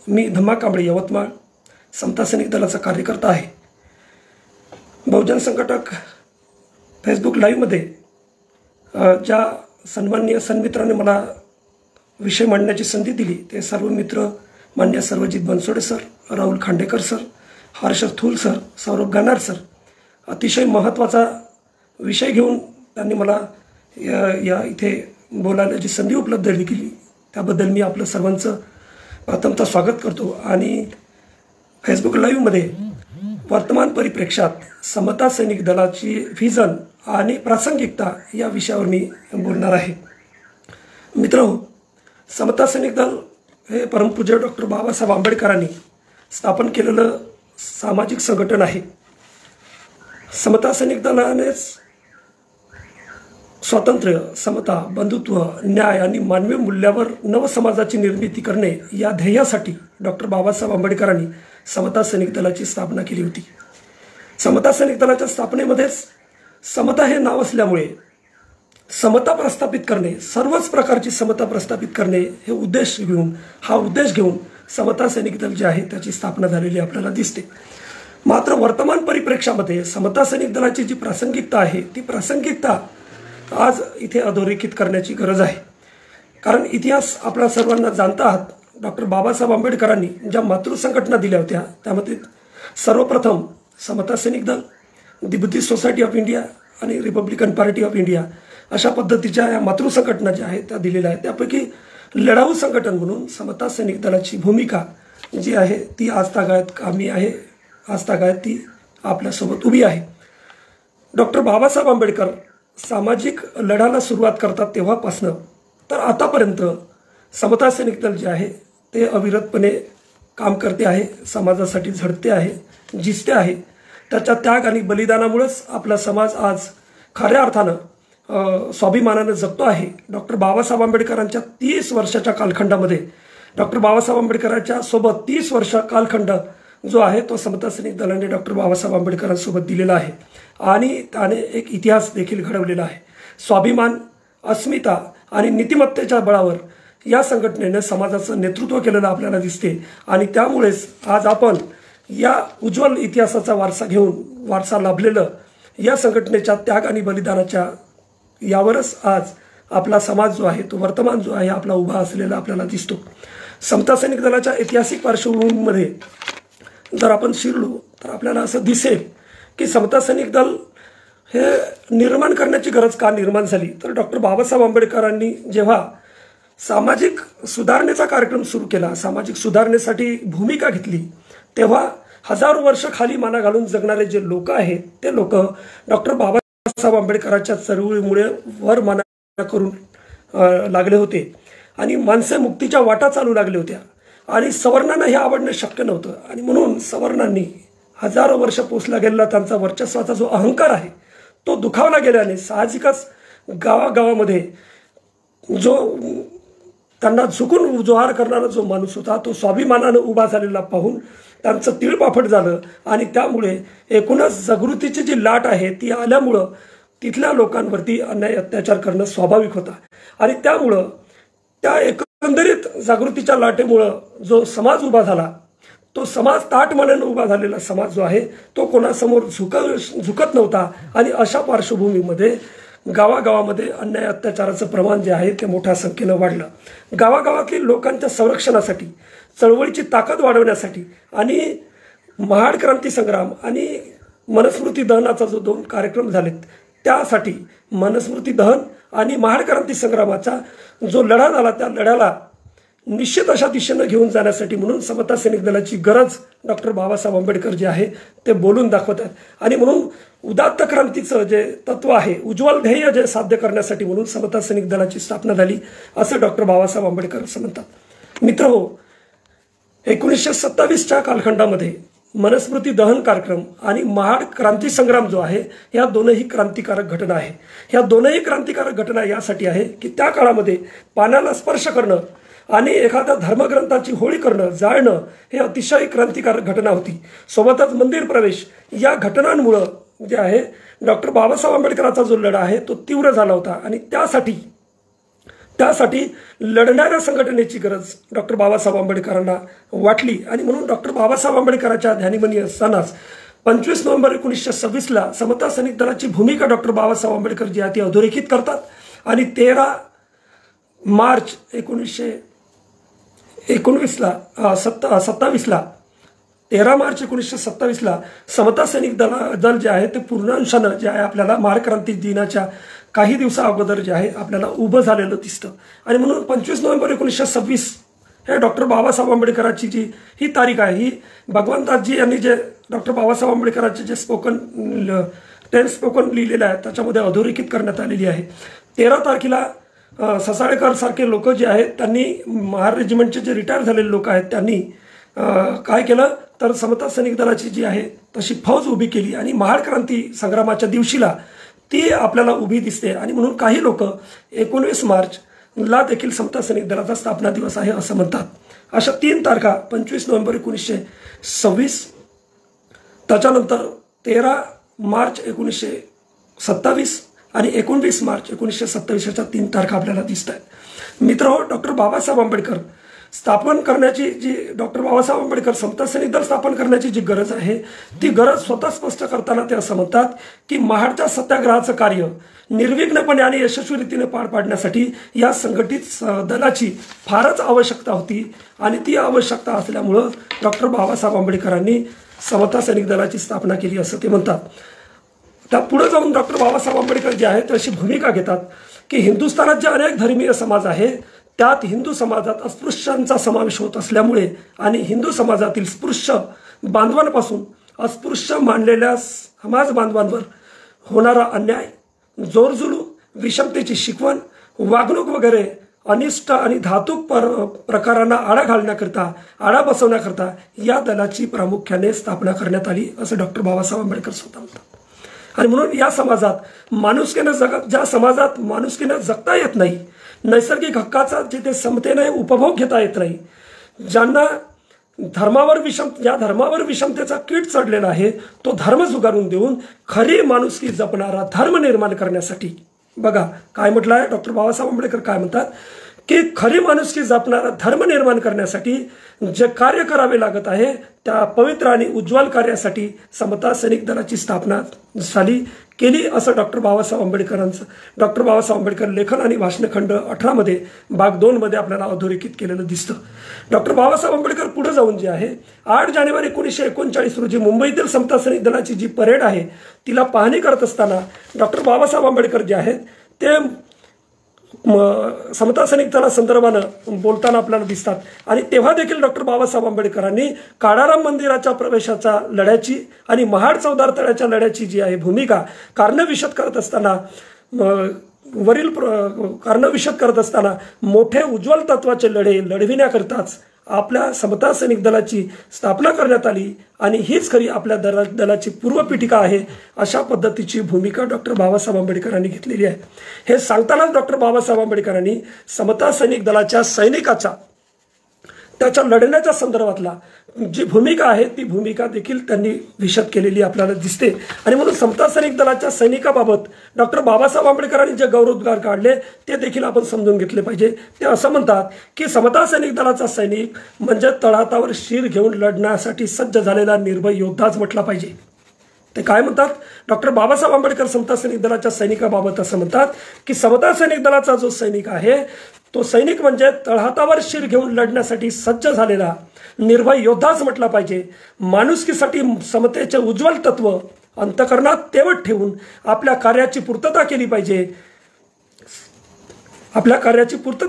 मी धम्मा कांबळे, यवतमाळ समता सैनिक दलाचा कार्यकर्ता आहे। बहुजन संघटक फेसबुक लाईव्हमध्ये ज्या सन्माननीय सन्मित्रांनी मला विषय मांडण्याची संधी दिली ते सर्व मित्र मान्य Sarvajit Bansode sir, Rahul Khandekar sir, Harsh Thul sir, Saurabh Ganar sir, अतिशय महत्त्वाचा विषय घेऊन त्यांनी मला या इथे बोलायची संधी उपलब्ध केली, त्याबद्दल मी आपलं सर्वांचं प्रथमतः स्वागत करतो। आणि फेसबुक लाईव्हमध्ये वर्तमान परिप्रेक्ष्यात समता सैनिक दलाची व्हिजन आणि प्रासंगिकता या विषयावर मी बोलणार आहे। मित्रांनो, समता सैनिक दल हे परमपूज्य डॉक्टर बाबासाहेब आंबेडकरांनी स्थापन केलेलं सामाजिक संघटन आहे। समता सैनिक दलानेच स्वातंत्र्य, समता, बंधुत्व, न्याय आणि मानवी मूल्यावर नवसमाजाची निर्मिती करणे या ध्येयासाठी डॉक्टर बाबासाहेब आंबेडकरांनी समता सैनिक दलाची स्थापना केली होती। समता सैनिक दलाच्या स्थापनेमध्येच समता हे नाव असल्यामुळे समता प्रस्थापित करणे, सर्वच प्रकारची समता प्रस्थापित करणे हे उद्देश घेऊन समता सैनिक दल जे आहे त्याची स्थापना झालेली आपल्याला दिसते। मात्र वर्तमान परिप्रेक्ष्यामध्ये समता सैनिक दलाची जी प्रासंगिकता आहे ती प्रासंगिकता आज इथे अधोरेखित करण्याची गरज आहे। कारण इतिहास आपल्या सर्वांना जाणता आहात, डॉक्टर बाबासाहेब आंबेडकरांनी ज्या मातृसंघटना दिल्या होत्या त्यामध्ये सर्वप्रथम समता सैनिक दल, दी बुद्धिस्ट सोसायटी ऑफ इंडिया आणि रिपब्लिकन पार्टी ऑफ इंडिया अशा पद्धतीच्या या मातृसंघटना ज्या आहेत त्या दिलेल्या आहेत। त्यापैकी लढाऊ संघटन म्हणून समता सैनिक दलाची भूमिका जी आहे ती आजतागायत कामी आहे, आजतागायत ती आपल्यासोबत उभी आहे। डॉक्टर बाबासाहेब आंबेडकर सामाजिक लढ्याला सुरुवात करतात तेव्हापासनं तर आतापर्यंत समता सैनिक दल जे आहे ते अविरतपणे काम करते आहे, समाजासाठी झटते आहे, झिजते आहे। त्याच्या त्याग आणि बलिदानामुळेच आपला समाज आज खऱ्या अर्थानं स्वाभिमानाने जगतो आहे। डॉक्टर बाबासाहेब आंबेडकरांच्या 30 वर्षाच्या कालखंडामध्ये डॉक्टर बाबासाहेब आंबेडकरांच्या सोबत 30 वर्ष कालखंड जो आहे तो समता सैनिक दलाने डॉक्टर बाबासाहेब आंबेडकरांसोबत दिलेला आहे आणि त्याने एक इतिहास देखील घडवलेला आहे। स्वाभिमान, अस्मिता आणि नीतिमत्तेच्या बळावर या संघटनेने समाजाचं नेतृत्व केलेलं आपल्याला दिसते आणि त्यामुळेच आज आपण या उज्ज्वल इतिहासाचा वारसा लाभलेलं या संघटनेच्या त्याग आणि बलिदानाच्या यावरच आज आपला समाज जो आहे तो वर्तमान जो आहे आपला उभा असलेला आपल्याला दिसतो। समता सैनिक दलाच्या ऐतिहासिक पार्श्वभूमीमध्ये जर आपण शिरलो तर आपल्याला असं दिसेल की समता सैनिक दल हे निर्माण करण्याची गरज का निर्माण झाली, तर डॉक्टर बाबासाहेब आंबेडकरांनी जेव्हा सामाजिक सुधारणेचा कार्यक्रम सुरू केला, सामाजिक सुधारणेसाठी भूमिका घेतली, तेव्हा हजारो वर्ष खाली माना घालून जगणारे जे लोक आहेत ते लोक डॉक्टर बाबासाहेब आंबेडकरांच्या चळवळीमुळे वर माना करून लागले होते आणि माणसे मुक्तीच्या वाटा चालू लागल्या होत्या आणि सवर्णांना हे आवडणं शक्य नव्हतं आणि म्हणून सवर्णांनी हजारो वर्ष पोचला गेलेला त्यांचा वर्चस्वाचा जो अहंकार आहे तो दुखावला गेल्याने साहजिकच गावागावामध्ये जो त्यांना झुकून जोहार करणारा जो माणूस होता तो स्वाभिमानानं उभा झालेला पाहून त्यांचं तिळपाफट झालं आणि त्यामुळे एकूणच जागृतीची जी लाट आहे ती आल्यामुळं तिथल्या लोकांवरती अन्याय अत्याचार करणं स्वाभाविक होता आणि त्यामुळं त्या एकंदरीत जागृतीच्या लाटेमुळं जो समाज उभा झाला तो समाज ताटमानेनं उभा झालेला समाज जो आहे तो कोणासमोर झुकत नव्हता आणि अशा पार्श्वभूमीमध्ये गावागावामध्ये अन्याय अत्याचाराचं प्रमाण जे आहे ते मोठ्या संख्येनं वाढलं। गावागावातील लोकांच्या संरक्षणासाठी, चळवळीची ताकद वाढवण्यासाठी आणि महाड क्रांती संग्राम आणि मनुस्मृती दहनाचा जो 2 कार्यक्रम झालेत त्यासाठी मनुस्मृती दहन आणि महाड क्रांती संग्रामाचा जो लढा झाला त्या लढ्याला निश्चित अशा दिशेनं घेऊन जाण्यासाठी म्हणून समता सैनिक दलाची गरज डॉक्टर बाबासाहेब आंबेडकर जे आहे ते बोलून दाखवतात आणि म्हणून उदात्त क्रांतीचं जे तत्व आहे, उज्ज्वल ध्येय जे साध्य करण्यासाठी म्हणून समता सैनिक दलाची स्थापना झाली असं डॉक्टर बाबासाहेब आंबेडकर असं म्हणतात। मित्रहो, 1927च्या कालखंडामध्ये मनुस्मृती दहन कार्यक्रम आणि महाड क्रांती संग्राम जो आहे या दोनही क्रांतिकारक घटना आहे। ह्या दोनही क्रांतिकारक घटना यासाठी आहे की त्या काळामध्ये पाण्याला स्पर्श करणं आणि एखाद्या धर्मग्रंथाची होळी करणं, जाळणं हे अतिशय क्रांतिकारक घटना होती। सोबतच मंदिर प्रवेश या घटनांमुळे जे आहे डॉक्टर बाबासाहेब आंबेडकरांचा जो लढा आहे तो तीव्र झाला होता आणि त्यासाठी त्यासाठी लढणाऱ्या संघटनेची गरज डॉक्टर बाबासाहेब आंबेडकरांना वाटली आणि म्हणून डॉक्टर बाबासाहेब आंबेडकरांच्या ध्यानीमनी असतानाच 25 नोव्हेंबर 1926ला समता सैनिक दलाची भूमिका डॉक्टर बाबासाहेब आंबेडकर जी आहे ती अधोरेखित करतात आणि 13 मार्च 1927ला समता सैनिक दल जे आहे ते पूर्ण अंशानं जे आहे आपल्याला महाड क्रांती दिनाच्या काही दिवसा अगोदर जे आहे आपल्याला उभं झालेलं दिसतं आणि म्हणून 25 नोव्हेंबर 1926 हे डॉक्टर बाबासाहेब आंबेडकरांची जी ही तारीख आहे ही भगवंतदासजी यांनी जे डॉक्टर बाबासाहेब आंबेडकरांचे जे स्पोकन लिहिलेलं आहे त्याच्यामध्ये अधोरेखित करण्यात आलेली आहे. 13 तारखेला ससाळेकर सारखे लोक जे आहेत त्यांनी महार रेजिमेंटचे जे रिटायर झालेले लोक आहेत त्यांनी काय केलं तर समता सैनिक दलाची जी आहे तशी फौज उभी केली आणि महाड क्रांती संग्रामाच्या दिवशीला ती आपल्याला उभी दिसते आणि म्हणून काही लोक 19 मार्चला देखील समता सैनिक दलाचा स्थापना दिवस आहे असं म्हणतात. अशा 3 तारखा 25 नोव्हेंबर 1926 त्याच्यानंतर 13 मार्च 1927 आणि 19 मार्च 1927च्या 3 तारखा आपल्याला दिसत आहेत. मित्र, डॉक्टर बाबासाहेब आंबेडकर स्थापन करण्याची जी डॉक्टर बाबासाहेब आंबेडकर समता सैनिक दल स्थापन करण्याची जी गरज आहे ती गरज स्वतः स्पष्ट करताना ते असं म्हणतात की महाडच्या सत्याग्रहाचं कार्य निर्विघ्नपणे आणि यशस्वी रीतीने पार पाडण्यासाठी या संघटित दलाची फारच आवश्यकता होती आणि ती आवश्यकता असल्यामुळं डॉक्टर बाबासाहेब आंबेडकरांनी समता सैनिक दलाची स्थापना केली असं ते म्हणतात. त्या पुढे जाऊन डॉक्टर बाबासाहेब आंबेडकर जे आहेत अशी भूमिका घेतात की हिंदुस्थानात जे अनेक धर्मीय समाज आहे त्यात हिंदू समाजात अस्पृश्यांचा समावेश होत असल्यामुळे आणि हिंदू समाजातील स्पृश्य बांधवांपासून अस्पृश्य मानलेल्या समाज बांधवांवर होणारा अन्याय, जोरजुलूम, विषमतेची शिकवण, वागणूक वगैरे अनिष्ट आणि धातुक प्रकारांना आळा बसवण्याकरता या दलाची प्रामुख्याने स्थापना करण्यात आली असं डॉक्टर बाबासाहेब आंबेडकर स्वतः म्हणतात. आणि म्हणून या समाजात ज्या समाजात माणुसकीने जगता येत नाही, नैसर्गिक हक्काचा जिथे समतेने उपभोग घेता येत नाही, ज्यांना धर्मावर विषमतेचा कीट चढलेला आहे तो धर्म झुगारून देऊन खरी माणुसकी जपणारा धर्म निर्माण करण्यासाठी बघा काय म्हटलं आहे डॉक्टर बाबासाहेब आंबेडकर काय म्हणतात की खरी माणुसकी जपणारा धर्म निर्माण करण्यासाठी जे कार्य करावे लागत आहे त्या पवित्र आणि उज्ज्वल कार्यासाठी समता सैनिक दलाची स्थापना केली असं डॉक्टर बाबासाहेब आंबेडकर लेखन आणि भाषणखंड 18 मध्ये भाग 2 मध्ये आपल्याला अधोरेखित केलेलं दिसतं. डॉक्टर बाबासाहेब आंबेडकर पुढे जाऊन जे आहे 8 जानेवारी 1939 रोजी मुंबईतील समता सैनिक दलाची जी परेड आहे तिला पाहणी करत असताना डॉक्टर बाबासाहेब आंबेडकर जे आहेत ते समता सैनिक दला संदर्भानं बोलताना आपल्याला दिसतात आणि तेव्हा देखील डॉक्टर बाबासाहेब आंबेडकरांनी काळाराम मंदिराच्या प्रवेशाच्या लढ्याची आणि महाड चौदार तळ्याच्या लढ्याची जी आहे भूमिका कारणविषद करत असताना मोठे उज्ज्वल तत्वाचे लढे लढविण्याकरताच आपल्या समता सैनिक दलाची स्थापना करण्यात आली आणि हीच खरी आपल्या दलाची पूर्वपीठिका आहे अशा पद्धतीची भूमिका डॉक्टर बाबासाहेब आंबेडकरांनी घेतलेली आहे. हे सांगतानाच डॉक्टर बाबासाहेब आंबेडकरांनी समता सैनिक दलाच्या सैनिकाच्या त्याच्या लढण्याच्या संदर्भातला जी भूमिका आहे ती भूमिका देखील त्यांनी विशद केलेली आपल्याला दिसते आणि म्हणून समता सैनिक दलाच्या सैनिकाबाबत डॉक्टर बाबासाहेब आंबेडकरांनी जे गौरवोद्गार काढले ते देखील आपण समजून घेतले पाहिजे. ते असं म्हणतात की समता सैनिक दलाचा सैनिक म्हणजे तळहातावर शीर घेऊन लढण्यासाठी सज्ज झालेला निर्भय योद्धाच म्हटला पाहिजे. ते काय म्हणतात डॉक्टर बाबासाहेब आंबेडकर समता सैनिक दलाच्या सैनिकाबाबत असं म्हणतात की समता सैनिक दलाचा जो सैनिक आहे तो सैनिक म्हणजे तळहातावर शीर घेऊन लढण्यासाठी सज्ज झालेला निर्भय योद्धाच म्हटला पाहिजे. माणुसकीसाठी समतेचे उज्ज्वल तत्व अंतःकरणात तेवत ठेवून आपल्या कार्याची पूर्तता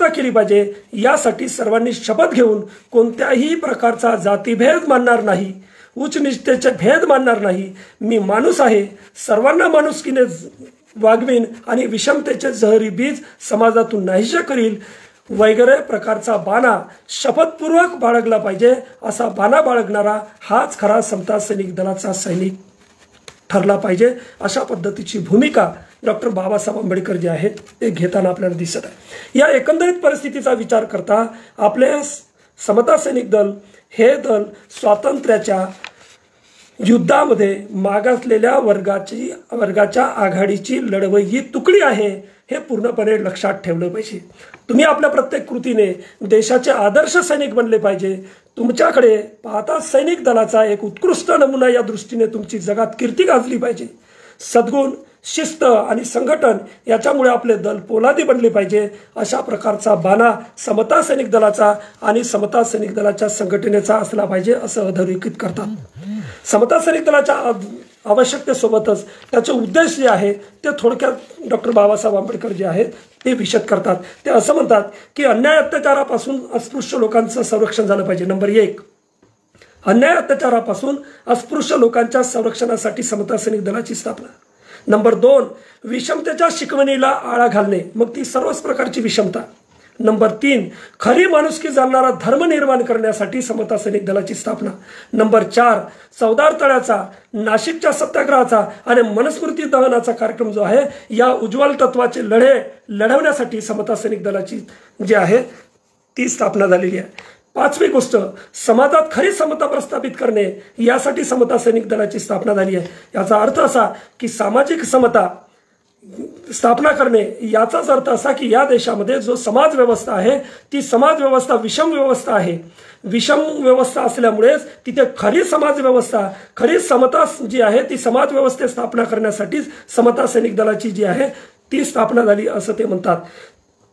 केली पाहिजे. यासाठी सर्वांनी शपथ घेऊन कोणत्याही प्रकारचा जातीभेद मानणार नाही, उच्च निष्ठेचे भेद मानणार नाही. मी माणूस आहे, सर्वांना माणुसकीने वागवीन आणि विषमतेचे जहरी बीज समाजातून नाहीसे करील वगैरे प्रकारचा बाणा शपथपूर्वक बाळगला पाहिजे. असा बाणा बाळगणारा हाच खरा समता सैनिक दलाचा सैनिक ठरला पाहिजे. अशा पद्धतीची भूमिका डॉक्टर बाबासाहेब आंबेडकर जे आहेत ते घेताना आपल्याला दिसत आहे. या एकंदरीत परिस्थितीचा विचार करता आपले समता सैनिक दल हे दल स्वातंत्र्याच्या युद्धामध्ये मागासलेल्या वर्गाच्या आघाडीची लढवई तुकडी आहे हे पूर्णपणे लक्षात ठेवलं पाहिजे. तुम्ही आपल्या प्रत्येक कृतीने देशाचे आदर्श सैनिक बनले पाहिजे. तुमच्याकडे पाहता सैनिक दलाचा एक उत्कृष्ट नमुना या दृष्टीने तुमची जगात कीर्ती गाजली पाहिजे. सद्गुण, शिस्त आणि संघटन याच्यामुळे आपले दल पोलादी बनले पाहिजे. अशा प्रकारचा बाणा समता सैनिक दलाचा आणि समता सैनिक दलाच्या संघटनेचा असला पाहिजे असं अधोरेखित करतात. समता सैनिक दलाच्या आवश्यकतेसोबतच त्याचे उद्देश जे आहे ते थोडक्यात डॉक्टर बाबासाहेब आंबेडकर जे आहेत ते विशद करतात. ते असं म्हणतात की अन्याय अत्याचारापासून अस्पृश्य लोकांचं संरक्षण झालं पाहिजे. नंबर 1, अन्याय अत्याचारापासून अस्पृश्य लोकांच्या संरक्षणासाठी समता सैनिक दलाची स्थापना. नंबर 2, विषमतेच्या शिकवणीला आळा घालणे, मग ती सर्वच प्रकारची विषमता. नंबर 3, खरी माणुसकी जाणणारा धर्म निर्माण करण्यासाठी समता सैनिक दलाची स्थापना. नंबर 4, चवदार तळ्याचा, नाशिकच्या सत्याग्रहाचा आणि मनुस्मृती दहनाचा कार्यक्रम जो आहे या उज्ज्वल तत्वाचे लढे लढवण्यासाठी समता सैनिक दलाची जी आहे ती स्थापना झालेली आहे. 5वी गोष्ट, समाजात खरी समता प्रस्थापित करणे यासाठी समता सैनिक दलाची स्थापना झाली आहे. याचा अर्थ असा की सामाजिक समता स्थापना करणे याचाच अर्थ असा की या देशामध्ये जो समाज व्यवस्था आहे ती समाज व्यवस्था विषम व्यवस्था आहे. विषम व्यवस्था असल्यामुळेच तिथे खरी समाज व्यवस्था, खरी समता जी आहे ती समाज व्यवस्थे स्थापना करण्यासाठी समता सैनिक दलाची जी आहे ती स्थापना झाली असं ते म्हणतात.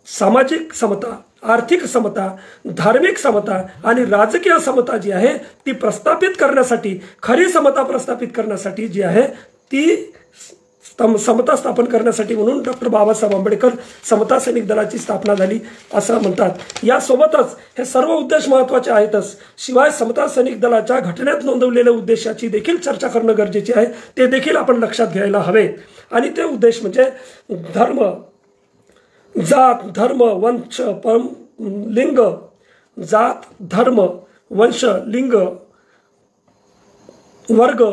सामाजिक समता, आर्थिक समता, धार्मिक समता आणि राजकीय समता जी आहे ती प्रस्थापित करण्यासाठी, खरी समता प्रस्थापित करण्यासाठी जी आहे ती समता स्थापन करण्यासाठी म्हणून डॉक्टर बाबासाहेब आंबेडकर समता सैनिक दलाची स्थापना झाली असं म्हणतात. यासोबतच हे सर्व उद्देश महत्त्वाचे आहेतच, शिवाय समता सैनिक दलाच्या घटनेत नोंदवलेल्या उद्देशाची देखील चर्चा करणं गरजेचे आहे. ते देखील आपण लक्षात घ्यायला हवे. आणि ते उद्देश म्हणजे धर्म, जात, धर्म, वंश, लिंग, जात, धर्म, वंश, लिंग, वर्ग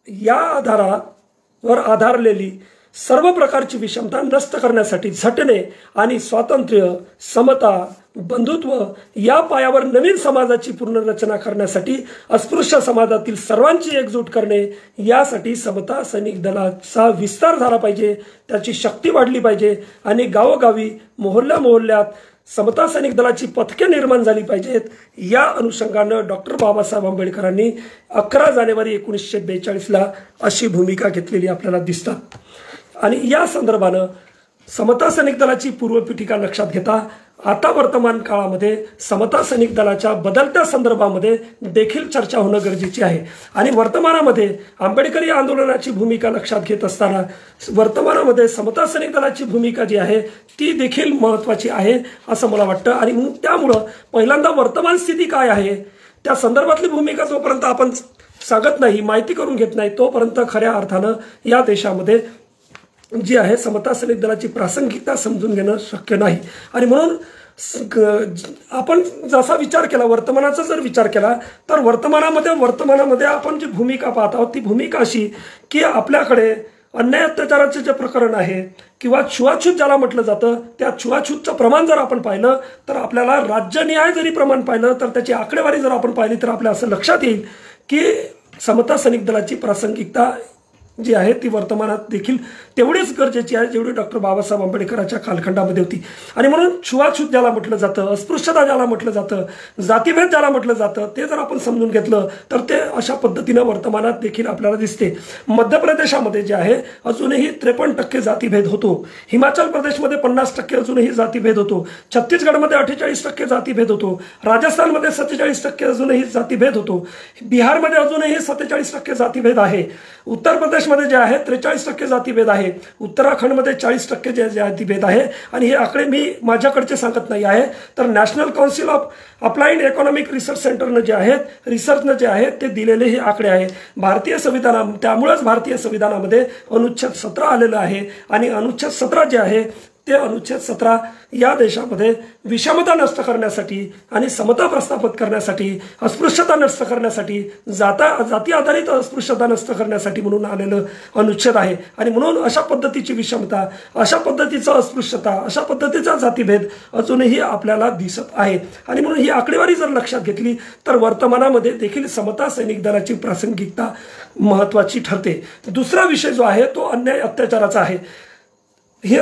या आधारावर आधारलेली सर्व प्रकारची विषमता नष्ट करण्यासाठी झटणे आणि स्वातंत्र्य, समता, बंधुत्व या पायावर नवीन समाजाची पुनर्रचना करण्यासाठी अस्पृश्य समाजातील सर्वांची एकजूट करणे यासाठी समता सैनिक दलाचा विस्तार झाला पाहिजे, त्याची शक्ती वाढली पाहिजे आणि गावोगावी मोहल्ल्यात समता सैनिक दलाची पथके निर्माण झाली पाहिजेत. या अनुषंगानं डॉक्टर बाबासाहेब आंबेडकरांनी 11 जानेवारी 1942ला अशी भूमिका घेतलेली आपल्याला दिसतात. आणि या संदर्भानं समता सैनिक दलाची पूर्वपीठिका लक्षात घेता आता वर्तमान काळामध्ये समता सैनिक दलाच्या बदलत्या संदर्भामध्ये देखील चर्चा होणं गरजेची आहे. आणि वर्तमानामध्ये आंबेडकरी आंदोलनाची भूमिका लक्षात घेत असताना वर्तमानामध्ये समता सैनिक दलाची भूमिका जी आहे ती देखील महत्त्वाची आहे असं मला वाटतं. आणि त्यामुळं पहिल्यांदा वर्तमान स्थिती काय आहे त्या संदर्भातली भूमिका जोपर्यंत आपण सांगत नाही, माहिती करून घेत नाही, तोपर्यंत खऱ्या अर्थानं या देशामध्ये जी आहे समता सैनिक दलाची प्रासंगिकता समजून घेणं शक्य नाही. आणि म्हणून आपण जसा विचार केला, वर्तमानाचा जर विचार केला तर वर्तमानामध्ये आपण जी भूमिका पाहत आहोत ती भूमिका अशी की आपल्याकडे अन्याय अत्याचाराचे जे प्रकरण आहे किंवा छुआछूत ज्याला म्हटलं जातं त्या छुआछूतचं प्रमाण जर आपण पाहिलं तर आपल्याला राज्यनिहाय जरी प्रमाण पाहिलं तर त्याची आकडेवारी जर आपण पाहिली तर आपल्या असं लक्षात येईल की समता सैनिक दलाची प्रासंगिकता जी आहे ती वर्तमानात देखील तेवढीच गरजेची आहे जेवढी डॉक्टर बाबासाहेब आंबेडकरांच्या कालखंडामध्ये होती. आणि म्हणून छुआछूत ज्याला म्हटलं जातं, अस्पृश्यता ज्याला म्हटलं जातं, जातीभेद ज्याला म्हटलं जातं ते जर आपण समजून घेतलं तर ते अशा पद्धतीनं वर्तमानात देखील आपल्याला दिसते. मध्य प्रदेशामध्ये जे आहे अजूनही 53% जातीभेद होतो. हिमाचल प्रदेशमध्ये 50% अजूनही जातीभेद होतो. छत्तीसगडमध्ये 48% जातीभेद होतो. राजस्थानमध्ये 47% अजूनही जातीभेद होतो. बिहारमध्ये अजूनही 47% जातीभेद आहे. उत्तर प्रदेशमध्ये जे आहे 43% जातीभेद आहे. उत्तराखंडमध्ये 40% जे जातीभेद आहे. आणि हे आकडे मी माझ्याकडचे सांगत नाही आहे तर national council of applied economic research सेंटरनं जे आहेत रिसर्चनं जे आहेत ते दिलेले हे आकडे आहेत. भारतीय संविधानामुळेच भारतीय संविधानामध्ये अनुच्छेद 17 आलेलं आहे आणि अनुच्छेद 17 जे आहे ते अनुच्छेद 17 या देशामध्ये विषमता नष्ट करण्यासाठी आणि समता प्रस्थापित करण्यासाठी, अस्पृश्यता नष्ट करण्यासाठी, जाती आधारित अस्पृश्यता नष्ट करण्यासाठी म्हणून आलेलं अनुच्छेद आहे. आणि म्हणून अशा पद्धतीची विषमता, अशा पद्धतीचा अस्पृश्यता, अशा पद्धतीचा जातीभेद अजूनही आपल्याला दिसत आहे. आणि म्हणून ही आकडेवारी जर लक्षात घेतली तर वर्तमानामध्ये देखील समता सैनिक दलाची प्रासंगिकता महत्वाची ठरते. दुसरा विषय जो आहे तो अन्याय अत्याचाराचा आहे. हे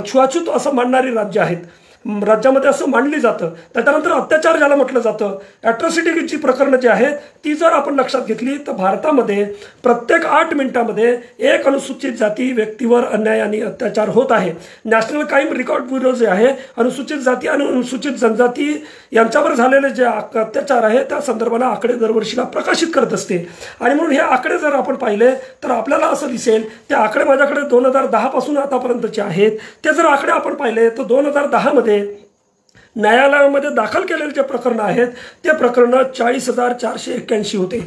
छुआछूत असं मानणारी राज्य आहेत. राज्यामध्ये असं मानली जातं. त्याच्यानंतर अत्याचार ज्याला म्हटलं जातं, ॲट्रॉसिटीची प्रकरणं जी आहेत ती जर आपण लक्षात घेतली तर भारतामध्ये प्रत्येक 8 मिनिटांमध्ये एक अनुसूचित जाती व्यक्तीवर अन्याय आणि अत्याचार होत आहे. नॅशनल क्राईम रेकॉर्ड ब्युरो जे आहे अनुसूचित जाती आणि अनुसूचित जनजाती यांच्यावर झालेले जे अत्याचार आहे त्या संदर्भाला आकडे दरवर्षीला प्रकाशित करत असते. आणि म्हणून हे आकडे जर आपण पाहिले तर आपल्याला असं दिसेल, ते आकडे माझ्याकडे 2010 पासून आतापर्यंतचे आहेत. ते जर आकडे आपण पाहिले तर 2010 मध्ये न्यायालयामध्ये दाखल केलेले जे प्रकरण आहेत ते प्रकरण 40,481 होते.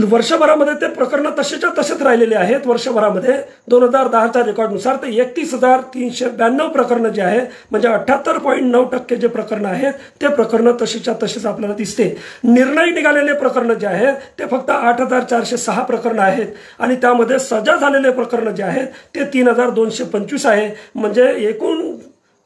वर्षभरामध्ये ते प्रकरण तसेच्या तसेच राहिलेले आहेत. वर्षभरामध्ये 2010च्या रेकॉर्डनुसार ते 31,392 प्रकरणं जे आहे म्हणजे 78.9% जे प्रकरण आहेत ते प्रकरण तसेच्या तसेच आपल्याला दिसते. निर्णय निघालेले प्रकरण जे आहे ते फक्त 8,406 प्रकरण आहेत. आणि त्यामध्ये सजा झालेले प्रकरण जे आहेत ते 3,225 आहे. म्हणजे एकूण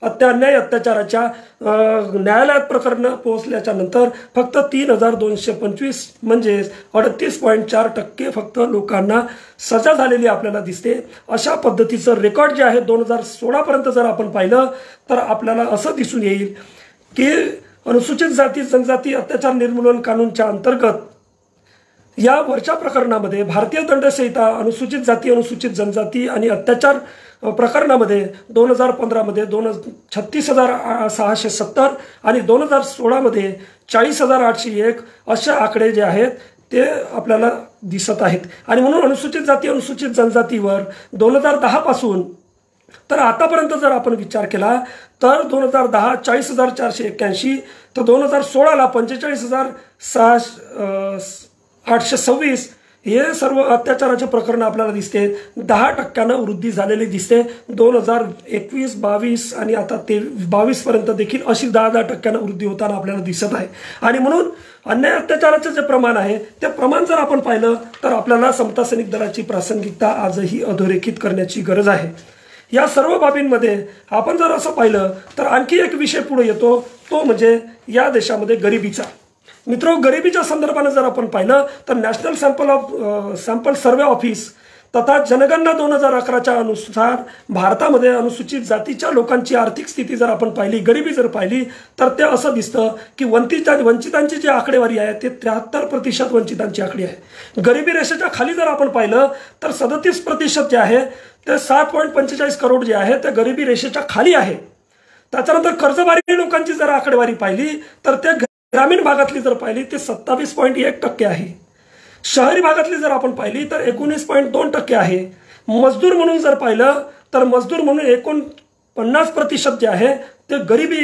अन्याय अत्याचाराच्या न्यायालयात प्रकरण पोहोचल्याच्या नंतर फक्त 3,225 म्हणजे 38.4% फक्त लोकांना सजा झालेली आपल्याला दिसते. अशा पद्धतीचं रेकॉर्ड जे आहे 2016 पर्यंत जर आपण पाहिलं तर आपल्याला असं दिसून येईल की अनुसूचित जाती जनजाती अत्याचार निर्मूलन कानूनच्या अंतर्गत या वरच्या प्रकरणामध्ये भारतीय दंडसंहिता अनुसूचित जाती अनुसूचित जनजाती आणि अत्याचार प्रकरणामध्ये 2015 मध्ये 36,670 आणि 2016 मध्ये 40,801 असे आकडे जे आहेत ते आपल्याला दिसत आहेत. आणि म्हणून अनुसूचित जाती अनुसूचित जनजातीवर 2010 पासून तर आतापर्यंत जर आपण विचार केला तर 2010 40,481 तर 2016ला 45,826 हे सर्व अत्याचाराचे प्रकरण आपल्याला दिसते. 10% वृद्धी झालेली दिसते. 2021, 22 आणि आता 22 पर्यंत देखील अशी 10% वृद्धी होताना आपल्याला दिसत आहे. आणि म्हणून अन्याय अत्याचाराचे जे प्रमाण आहे ते प्रमाण जर आपण पाहिलं तर आपल्याला समता सैनिक दलाची प्रासंगिकता आजही अधोरेखित करण्याची गरज आहे. या सर्व बाबींमध्ये आपण जर असं पाहिलं तर आणखी एक विषय पुढे येतो, तो म्हणजे या देशामध्ये गरिबीचा. मित्रो, गरिबीच्या संदर्भाने जर आपण पाहिलं तर नॅशनल सॅम्पल सर्वे ऑफिस तथा जनगणना 2011च्या अनुसार भारतामध्ये अनुसूचित जातीच्या लोकांची आर्थिक स्थिती जर आपण पाहिली, गरिबी जर पाहिली तर ते असं दिसतं की वंचितांची जी आकडेवारी आहे ते 73% वंचितांची आकडे आहे. गरिबी रेषेच्या खाली जर आपण पाहिलं तर 37% जे आहे ते 7.45 करोड जे आहे ते गरिबी रेषेच्या खाली आहे. त्याच्यानंतर कर्जबारी लोकांची जर आकडेवारी पाहिली तर ते ग्रामीण भागातली जर पाहिली ते 27.1% आहे. शहरी भागातली जर आपण पाहिली तर 19.2% आहे. मजदूर म्हणून जर पाहिलं तर मजदूर म्हणून 49% जे आहे ते गरिबी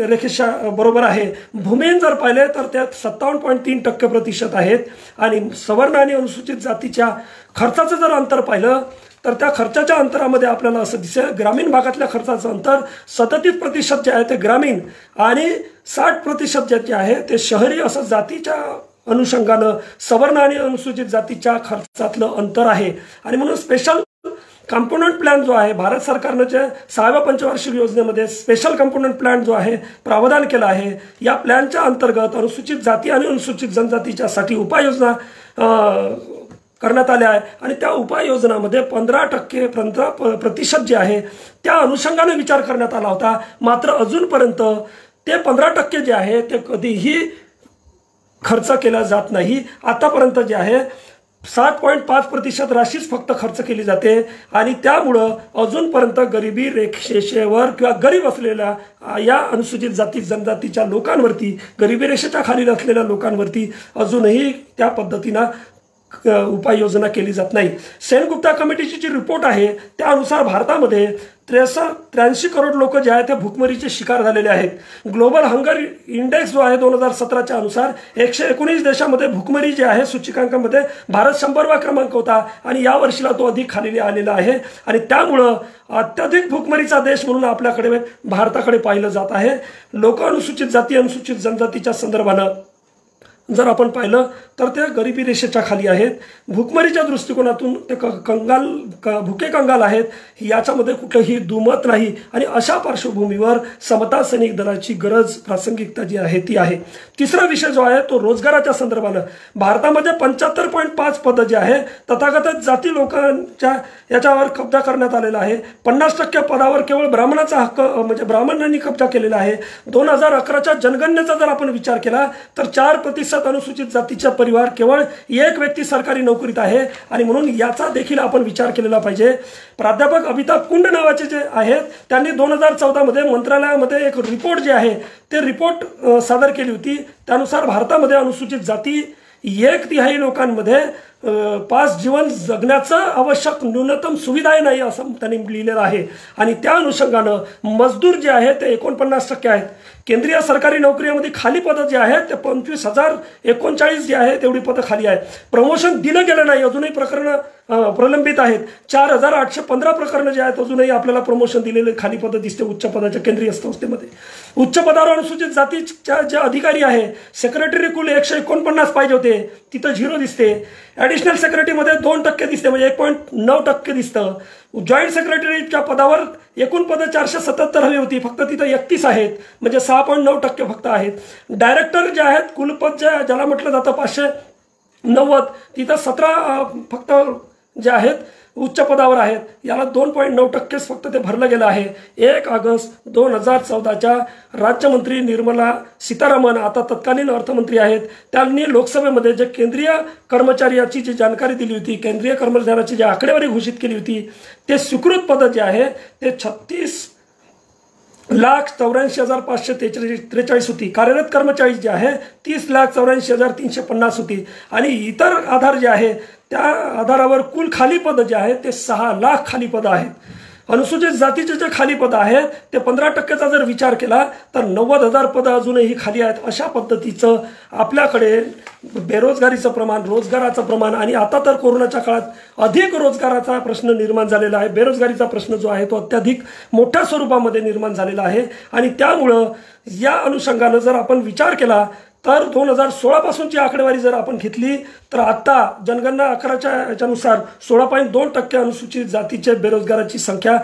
रेषेच्या बरोबर आहे. भूमिहीन जर पाहिले तर त्यात 57.3% आहेत. आणि सवर्ण आणि अनुसूचित जातीच्या खर्चाचं जर अंतर पाहिलं तर त्या खर्चाच्या अंतरामध्ये आपल्याला असं दिसेल ग्रामीण भागातल्या खर्चाचं अंतर 37% जे आहे ते ग्रामीण आणि 60% जे आहे ते शहरी असं जातीच्या अनुषंगानं सवर्ण आणि अनुसूचित जातीच्या खर्चातलं अंतर आहे. आणि म्हणून स्पेशल कंपोनंट प्लॅन जो आहे भारत सरकारनं जे 6व्या पंचवार्षिक योजनेमध्ये स्पेशल कंपोनंट प्लॅन जो आहे प्रावधान केला आहे, या प्लॅनच्या अंतर्गत अनुसूचित जाती आणि अनुसूचित जनजातीच्यासाठी उपाययोजना करण्यात आल्या आहे. आणि त्या उपाययोजनामध्ये 15% जे आहे त्या अनुषंगाने विचार करण्यात आला होता. मात्र अजूनपर्यंत ते 15% जे आहे ते कधीही खर्च केला जात नाही. आतापर्यंत जे आहे 7.5% राशीच फक्त खर्च केली जाते. आणि त्यामुळं अजूनपर्यंत गरिबी रेषेवर किंवा गरीब असलेल्या या अनुसूचित जाती जनजातीच्या लोकांवरती, गरिबी रेषेच्या खाली असलेल्या लोकांवरती अजूनही त्या पद्धतीनं उपाययोजना केली जात नाही. सेनगुप्ता कमिटीची जी रिपोर्ट आहे त्यानुसार भारतामध्ये 83 करोड लोक जे आहेत ते भूकमरीचे शिकार झालेले आहेत. ग्लोबल हंगर इंडेक्स जो आहे 2017च्या अनुसार 119 देशांमध्ये भूकमरी जे आहे सूचकांकामध्ये भारत 100वा क्रमांक होता आणि या वर्षीला तो अधिक खाली आलेला आहे. आणि त्यामुळं अत्याधिक भूकमरीचा देश म्हणून आपल्याकडे भारताकडे पाहिलं जात आहे. लोक अनुसूचित जाती अनुसूचित जनजातीच्या संदर्भानं जर आपण पाहिलं तर ते गरिबी रेषेच्या खाली आहेत. भूकमरीच्या दृष्टिकोनातून ते भुके कंगाल आहेत, याच्यामध्ये कुठलंही दुमत नाही. आणि अशा पार्श्वभूमीवर समता सैनिक दलाची गरज प्रासंगिकता जी आहे ती आहे. तिसरा विषय जो आहे तो रोजगाराच्या संदर्भानं भारतामध्ये 75.5 पदं जे आहे तथाकथित जाती लोकांच्या याच्यावर कब्जा करण्यात आलेला आहे. 50% पदावर केवळ ब्राह्मणाचा हक्क म्हणजे ब्राह्मणांनी कब्जा केलेला आहे. 2011च्या जनगणनेचा जर आपण विचार केला तर 4% अनुसूचित जातीच्या परिवार केवळ एक व्यक्ती सरकारी नोकरीत आहे. आणि म्हणून याचा देखील आपण विचार केलेला पाहिजे. प्राध्यापक अमिताभ कुंड नावाचे जे आहेत त्यांनी 2014 मध्ये मंत्रालयामध्ये एक रिपोर्ट जे आहे ते रिपोर्ट सादर केली होती. त्यानुसार भारतामध्ये अनुसूचित जाती 1/3 लोकांमध्ये 5 जीवन जगण्याचं आवश्यक न्यूनतम सुविधाही नाही असं त्यांनी लिहिलेलं आहे. आणि त्या अनुषंगानं मजदूर जे आहेत ते 49% आहेत. केंद्रीय सरकारी नोकरीमध्ये खाली पदं जे आहेत ते 25,039 जे आहे तेवढी पदं खाली आहेत. प्रमोशन दिलं गेलं नाही, अजूनही प्रकरणं प्रलंबित आहेत. 4,815 प्रकरणं जे आहेत अजूनही आपल्याला प्रमोशन दिलेले खाली पदं दिसते उच्च पदाच्या केंद्रीय संस्थेमध्ये. उच्च पदावर अनुसूचित जातीच्या जे अधिकारी आहे सेक्रेटरी कुल 149 पाहिजे होते, तिथं 0 दिसते. ॲडिशनल सेक्रेटरीमध्ये 2% दिसते म्हणजे 1.9% दिसतं. जॉईंट सेक्रेटरीच्या पदावर एकूण पदं 477 हवी होती, फक्त तिथं 31 आहेत म्हणजे 6.9% फक्त आहेत. डायरेक्टर जे आहेत कुलपद ज्याला म्हटलं जातं 590 तिथं 17 फक्त जे आहेत उच्च पदावर आहेत. याला 2.9% फक्त ते भरलं गेलं आहे. 1 ऑगस्ट 2014च्या राज्यमंत्री निर्मला सीतारामन आता तत्कालीन अर्थमंत्री आहेत, त्यांनी लोकसभेमध्ये जे केंद्रीय कर्मचाऱ्याची जी जानकारी दिली होती, केंद्रीय कर्मचाऱ्याची जी आकडेवारी घोषित केली होती ते स्वीकृत पद जे आहे ते 36,84,543 होती. कार्यरत कर्मचारी जे आहे 30,84,350 होती. आणि इतर आधार जे आहे त्या आधारावर कुल खाली पदं जे आहेत ते 6 लाख खाली पदं आहेत. अनुसूचित जातीचे जे खाली पदं आहेत ते 15%चा जर विचार केला तर 90,000 पदं अजूनही खाली आहेत. अशा पद्धतीचं आपल्याकडे बेरोजगारीचं प्रमाण, रोजगाराचं प्रमाण आणि आता तर कोरोनाच्या काळात अधिक रोजगाराचा प्रश्न निर्माण झालेला आहे. बेरोजगारीचा प्रश्न जो आहे तो अत्याधिक मोठ्या स्वरूपामध्ये निर्माण झालेला आहे. आणि त्यामुळं या अनुषंगानं जर आपण विचार केला तर 2016 पासूनची आकडेवारी जर आपण घेतली तर आता जनगणना 11च्या याच्यानुसार 16.2% अनुसूचित जातीचे बेरोजगाराची संख्या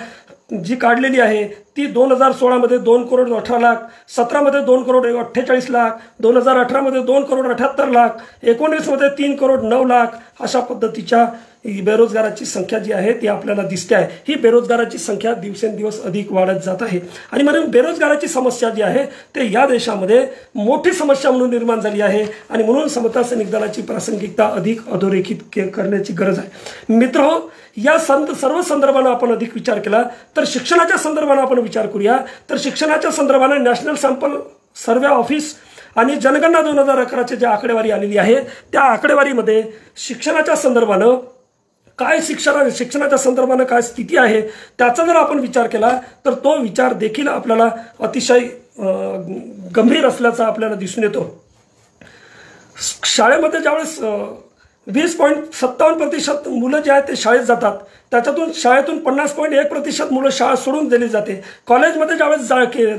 जी काढलेली आहे ती 2016 मध्ये 2,18,00,000, 17 मध्ये 2,48,00,000, 2018 मध्ये 2,78,00,000, 19 मध्ये 3,09,00,000 अशा पद्धतीच्या बेरोजगाराची संख्या जी आहे ती आपल्याला दिसते आहे. ही बेरोजगाराची संख्या दिवसेंदिवस अधिक वाढत जात आहे. आणि म्हणून बेरोजगाराची समस्या जी आहे ते या देशामध्ये मोठी समस्या म्हणून निर्माण झाली आहे. आणि म्हणून समता सैनिक दलाची प्रासंगिकता अधिक अधोरेखित करण्याची गरज आहे. मित्रहो, या सर्व संदर्भानं आपण अधिक विचार केला तर शिक्षणाच्या संदर्भानं आपण विचार करूया. तर शिक्षणाच्या संदर्भानं नॅशनल सॅम्पल सर्वे ऑफिस आणि जनगणना 2011ची जी आकडेवारी आलेली आहे त्या आकडेवारीमध्ये शिक्षणाच्या संदर्भानं काय शिक्षणाच्या संदर्भानं काय स्थिती आहे त्याचा जर आपण विचार केला तर तो विचार देखील आपल्याला अतिशय गंभीर असल्याचा आपल्याला दिसून येतो. शाळेमध्ये ज्यावेळेस 20.57% मुलं जे आहेत ते शाळेत जातात, त्याच्यातून शाळेतून 50.1% मुलं शाळा सोडून दिली जाते. कॉलेजमध्ये ज्यावेळेस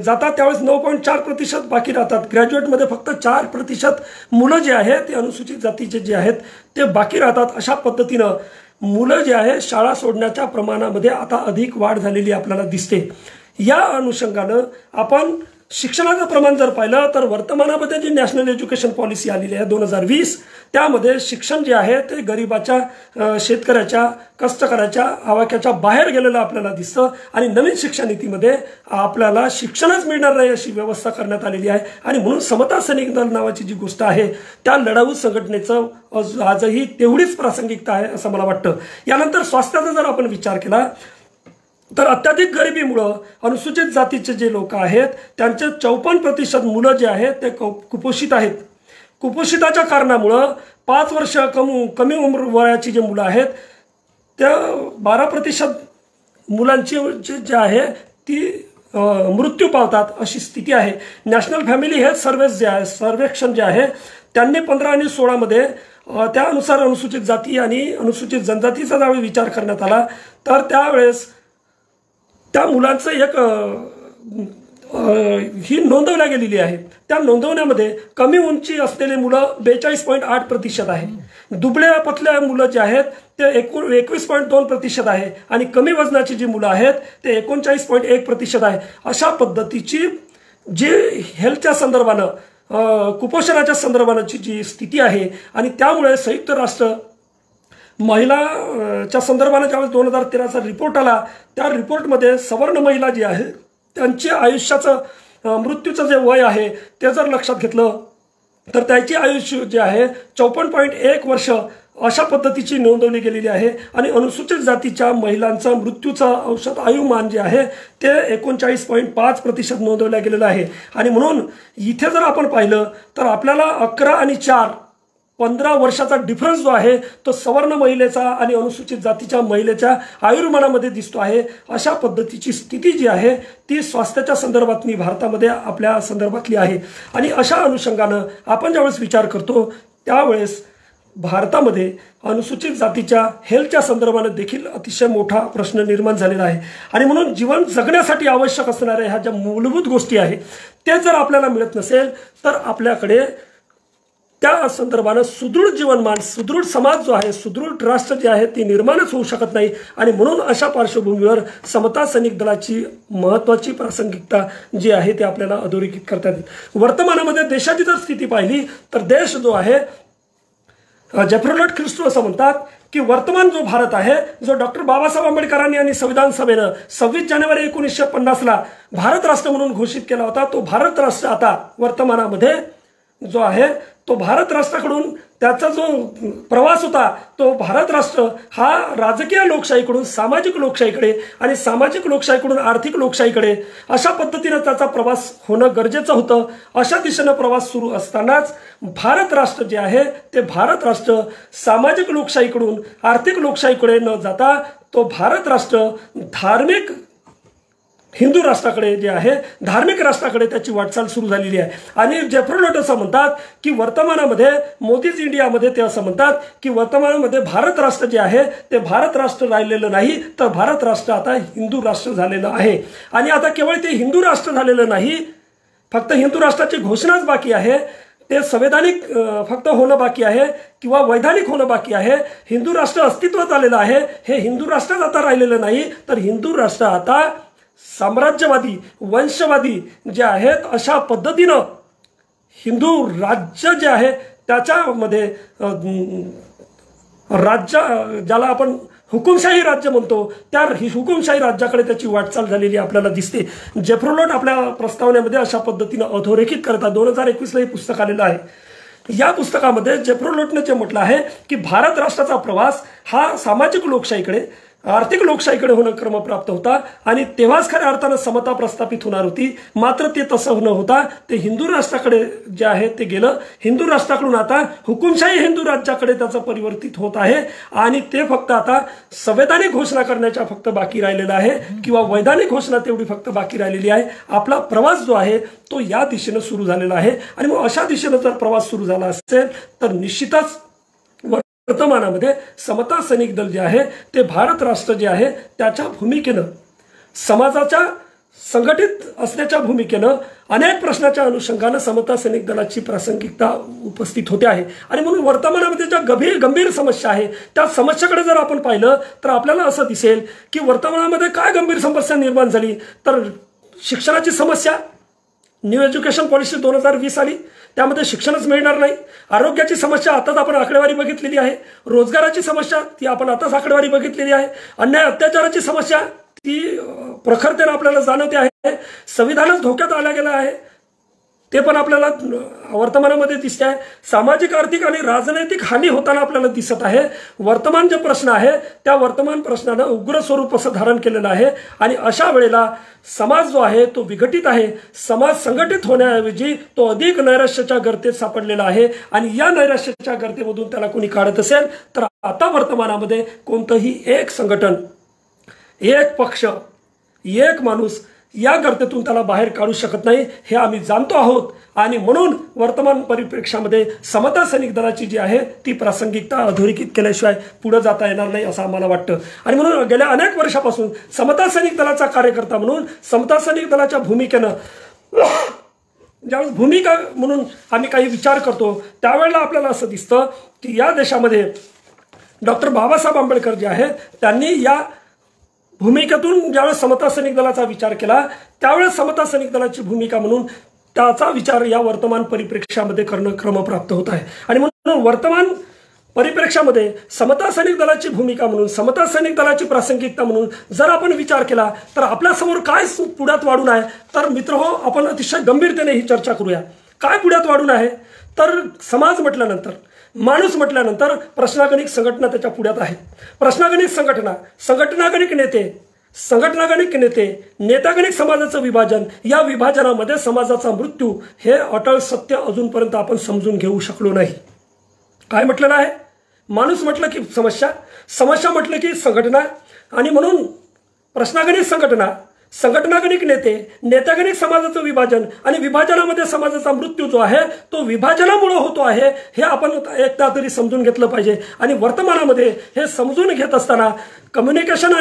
जातात त्यावेळेस 9.4% बाकी राहतात. ग्रॅज्युएटमध्ये फक्त 4% मुलं जे आहेत ते अनुसूचित जातीचे जे आहेत ते बाकी राहतात. अशा पद्धतीनं मुलं जे आहे शाळा सोडण्याच्या प्रमाणामध्ये आता अधिक वाढ झालेली आपल्याला दिसते. या अनुषंगानं आपण शिक्षणाचं प्रमाण जर पाहिलं तर वर्तमानामध्ये जी नॅशनल एज्युकेशन पॉलिसी आलेली आहे 2020 त्यामध्ये शिक्षण जे आहे ते गरिबाच्या, शेतकऱ्याच्या, कष्टकऱ्याच्या आवाक्याच्या बाहेर गेलेलं आपल्याला दिसतं. आणि नवीन शिक्षण नीतीमध्ये आपल्याला शिक्षणच मिळणार नाही अशी व्यवस्था करण्यात आलेली आहे. आणि म्हणून समता सैनिक दल नावाची जी गोष्ट आहे त्या लढाऊ संघटनेचं आजही तेवढीच प्रासंगिकता आहे असं मला वाटतं. यानंतर स्वास्थ्याचा जर आपण विचार केला तर अत्याधिक गरिबीमुळं अनुसूचित जातीचे जे लोक आहेत त्यांचे 54% मुलं जे आहेत ते कुपोषित आहेत. कुपोषिताच्या कारणामुळं 5 वर्ष कमी वयाची जी मुलं आहेत त्या 12% मुलांची जे आहे ती मृत्यू पावतात अशी स्थिती आहे। नॅशनल फॅमिली हेल्थ सर्वेक्षण जे आहे त्यांनी 15 आणि 16 मध्ये त्यानुसार अनुसूचित जाती आणि अनुसूचित जनजातीचा ज्यावेळी विचार करण्यात आला तर त्यावेळेस त्या मुलांचं एक ही नोंदवल्या गेलेली आहे। त्या नोंदवण्यामध्ये कमी उंची असलेले मुलं 42.8% आहे, दुबळ्या पतल्या मुलं जे आहेत ते 21.2% आहे आणि कमी वजनाची जी मुलं आहेत ते 39.1% आहे। अशा पद्धतीची जी हेल्थच्या संदर्भानं कुपोषणाच्या संदर्भाची जी स्थिती आहे आणि त्यामुळे संयुक्त राष्ट्र महिलाच्या संदर्भाने ज्यावेळेस 2013चा रिपोर्ट आला त्या रिपोर्टमध्ये सवर्ण महिला जी आहे त्यांचे आयुष्याचं मृत्यूचं जे वय आहे ते जर लक्षात घेतलं तर त्याची आयुष्य जे आहे 54.1 वर्ष अशा पद्धतीची नोंदवली गेलेली आहे आणि अनुसूचित जातीच्या महिलांचं मृत्यूचं औषध आयुमान जे आहे ते 39.5% नोंदवलं गेलेलं आहे। आणि म्हणून इथे जर आपण पाहिलं तर आपल्याला 11 आणि 4 15 वर्षाचा डिफरन्स जो आहे तो सवर्ण महिलेचा आणि अनुसूचित जातीच्या महिलेच्या आयुर्मानामध्ये दिसतो आहे। अशा पद्धतीची स्थिती जी आहे ती स्वास्थ्याच्या संदर्भातली भारतामध्ये आपल्या संदर्भातली आहे आणि अशा अनुषंगानं आपण ज्यावेळेस विचार करतो त्यावेळेस भारतामध्ये अनुसूचित जातीच्या हेल्थच्या संदर्भाने देखील अतिशय मोठा प्रश्न निर्माण झालेला आहे आणि म्हणून जीवन जगण्यासाठी आवश्यक असणाऱ्या ह्या ज्या मूलभूत गोष्टी आहेत ते जर आपल्याला मिळत नसेल तर आपल्याकडे त्या संदर्भाने सुदृढ जीवनमान, सुदृढ समाज जो आहे, सुदृढ राष्ट्र जे आहे ते निर्माणच होऊ शकत नाही। आणि म्हणून अशा पार्श्वभूमीवर समता सैनिक दलाची महत्त्वाची प्रासंगिकता जी आहे ते आपल्याला अधोरेखित करता येते। वर्तमानामध्ये देशाची जर स्थिती पाहिली तर देश जो आहे जेफ्रोलोट ख्रिस्टो असं म्हणतात की वर्तमान जो भारत आहे जो डॉक्टर बाबासाहेब आंबेडकरांनी आणि संविधान सभेनं 26 जानेवारी 1950ला भारत राष्ट्र म्हणून घोषित केला होता तो भारत राष्ट्र आता वर्तमानामध्ये जो आहे तो भारत राष्ट्राकडून त्याचा जो प्रवास होता तो भारत राष्ट्र हा राजकीय लोकशाहीकडून सामाजिक लोकशाहीकडे आणि सामाजिक लोकशाहीकडून आर्थिक लोकशाहीकडे अशा पद्धतीने त्याचा प्रवास होणं गरजेचं होतं। अशा दिशेने प्रवास सुरू असतानाच भारत राष्ट्र जे आहे ते भारत राष्ट्र सामाजिक लोकशाहीकडून आर्थिक लोकशाहीकडे न जाता तो भारत राष्ट्र धार्मिक हिंदू राष्ट्राकडे जे आहे धार्मिक राष्ट्राकडे त्याची वाटचाल सुरू झालेली आहे। आणि जेफ्रोलोट असं म्हणतात की वर्तमानामध्ये मोदीज इंडियामध्ये ते असं म्हणतात की वर्तमानामध्ये भारत राष्ट्र जे आहे ते भारत राष्ट्र राहिलेलं नाही तर भारत राष्ट्र आता हिंदू राष्ट्र झालेलं आहे। आणि आता केवळ ते हिंदू राष्ट्र झालेलं नाही, फक्त हिंदू राष्ट्राची घोषणाच बाकी आहे, ते संवैधानिक फक्त होणं बाकी आहे किंवा वैधानिक होणं बाकी आहे। हिंदू राष्ट्र अस्तित्वात आलेलं आहे, हे हिंदू राष्ट्रच आता राहिलेलं नाही तर हिंदू राष्ट्र आता साम्राज्यवादी वंशवादी जे आहेत अशा पद्धतीनं हिंदू राज्य जे आहे त्याच्यामध्ये राज्य ज्याला आपण हुकुमशाही राज्य म्हणतो त्या हुकुमशाही राज्याकडे त्याची वाटचाल झालेली आपल्याला दिसते। जेफ्रोलोट आपल्या प्रस्तावनेमध्ये अशा पद्धतीनं अधोरेखित करतात। 2021ला हे पुस्तक आलेलं आहे। या पुस्तकामध्ये जेफ्रोलोटने जे म्हटलं आहे की भारत राष्ट्राचा प्रवास हा सामाजिक लोकशाहीकडे आर्थिक लोकशाहीकडे होणं क्रमप्राप्त होता आणि तेव्हाच खऱ्या अर्थानं समता प्रस्थापित होणार होती। मात्र ते तसं न होता ते हिंदू राष्ट्राकडे जे आहे ते गेलं। हिंदू राष्ट्राकडून आता हुकुमशाही हिंदू राज्याकडे त्याचं परिवर्तित होत आहे आणि ते फक्त आता संवैधानिक घोषणा करण्याच्या फक्त बाकी राहिलेला आहे किंवा वैधानिक घोषणा तेवढी फक्त बाकी राहिलेली आहे। आपला प्रवास जो आहे तो या दिशेने सुरू झालेला आहे आणि मग अशा दिशेने जर प्रवास सुरू झाला असेल तर निश्चितच वर्तमानामध्ये समता सैनिक दल जे आहे ते भारत राष्ट्र जे आहे त्याच्या भूमिकेनं समाजाच्या संघटित असण्याच्या भूमिकेनं अनेक प्रश्नाच्या अनुषंगाने समता सैनिक दलाची प्रासंगिकता उपस्थित होते आहे। आणि म्हणून वर्तमानामध्ये ज्या गंभीर समस्या आहे त्या समस्येकडे जर आपण पाहिलं तर आपल्याला असं दिसेल की वर्तमानामध्ये काय गंभीर समस्या निर्माण झाली तर शिक्षणाची समस्या, न्यू एज्युकेशन पॉलिसी 2020 आली त्यामध्ये शिक्षणच मिळणार नाही। आरोग्याची समस्या आताच आपण आकडेवारी बघितलेली आहे। रोजगाराची समस्या ती आपण आताच आकडेवारी बघितलेली आहे। अन्याय अत्याचाराची समस्या ती प्रखरतेने आपल्याला जाणवते आहे। संविधानच धोक्यात आला गेला आहे ते पण आपल्याला वर्तमानामध्ये दिसते आहे। सामाजिक आर्थिक आणि राजनैतिक हानी होताना आपल्याला दिसत आहे। वर्तमान जे प्रश्न आहे त्या वर्तमान प्रश्नाने उग्र स्वरूप असं धारण केलेलं आहे आणि अशा वेळेला समाज जो आहे तो विघटित आहे। समाज संघटित होण्याऐवजी तो अधिक नैराश्याच्या गर्तेत सापडलेला आहे आणि या नैराश्याच्या गर्तेमधून त्याला कोणी काढत असेल तर आता वर्तमानामध्ये कोणतंही एक संघटन एक पक्ष, एक माणूस या गर्तेतून त्याला बाहेर काढू शकत नाही हे आम्ही जाणतो आहोत. आणि म्हणून वर्तमान परिप्रेक्षामध्ये समता सैनिक दलाची जी आहे ती प्रासंगिकता अधोरेखित केल्याशिवाय पुढे जाता येणार नाही असं आम्हाला वाटतं. आणि म्हणून गेल्या अनेक वर्षापासून समता सैनिक दलाचा कार्यकर्ता म्हणून समता सैनिक दलाच्या भूमिकेनं ज्यावेळेस भूमिका म्हणून आम्ही काही विचार करतो त्यावेळेला आपल्याला असं दिसतं की या देशामध्ये डॉक्टर बाबासाहेब आंबेडकर जे आहेत त्यांनी या भूमिकेतून ज्यावेळेस समता सैनिक दलाचा विचार केला त्यावेळेस समता सैनिक दलाची भूमिका म्हणून त्याचा विचार या वर्तमान परिप्रेक्षामध्ये करणं क्रमप्राप्त होत आहे. आणि म्हणून वर्तमान परिप्रेक्षामध्ये समता सैनिक दलाची भूमिका म्हणून समता सैनिक दलाची प्रासंगिकता म्हणून जर आपण विचार केला तर आपल्यासमोर काय पुढ्यात वाढून आहे. तर मित्रहो, आपण अतिशय गंभीरतेने ही चर्चा करूया. काय पुढ्यात वाढून आहे तर समाज म्हटल्यानंतर, माणूस म्हटल्यानंतर प्रश्नागणिक संघटना त्याच्या पुढ्यात आहे. प्रश्नागणिक संघटना, संघटनागणिक नेते, नेतागणिक समाजाचं विभाजन, या विभाजनामध्ये समाजाचा मृत्यू हे अटळ सत्य अजूनपर्यंत आपण समजून घेऊ शकलो नाही. काय म्हटलेलं आहे? माणूस म्हटलं की समस्या, समस्या म्हटलं की संघटना. आणि म्हणून प्रश्नागणिक संघटना, संघटनागणिक नेते, नेतागणिक समाजाचं विभाजन आणि विभाजनामध्ये समाजाचा मृत्यू जो आहे तो विभाजनामुळे होतो आहे हे आपण एकदा तरी समजून घेतलं पाहिजे. आणि वर्तमानामध्ये हे समजून घेत असताना कम्युनिकेशन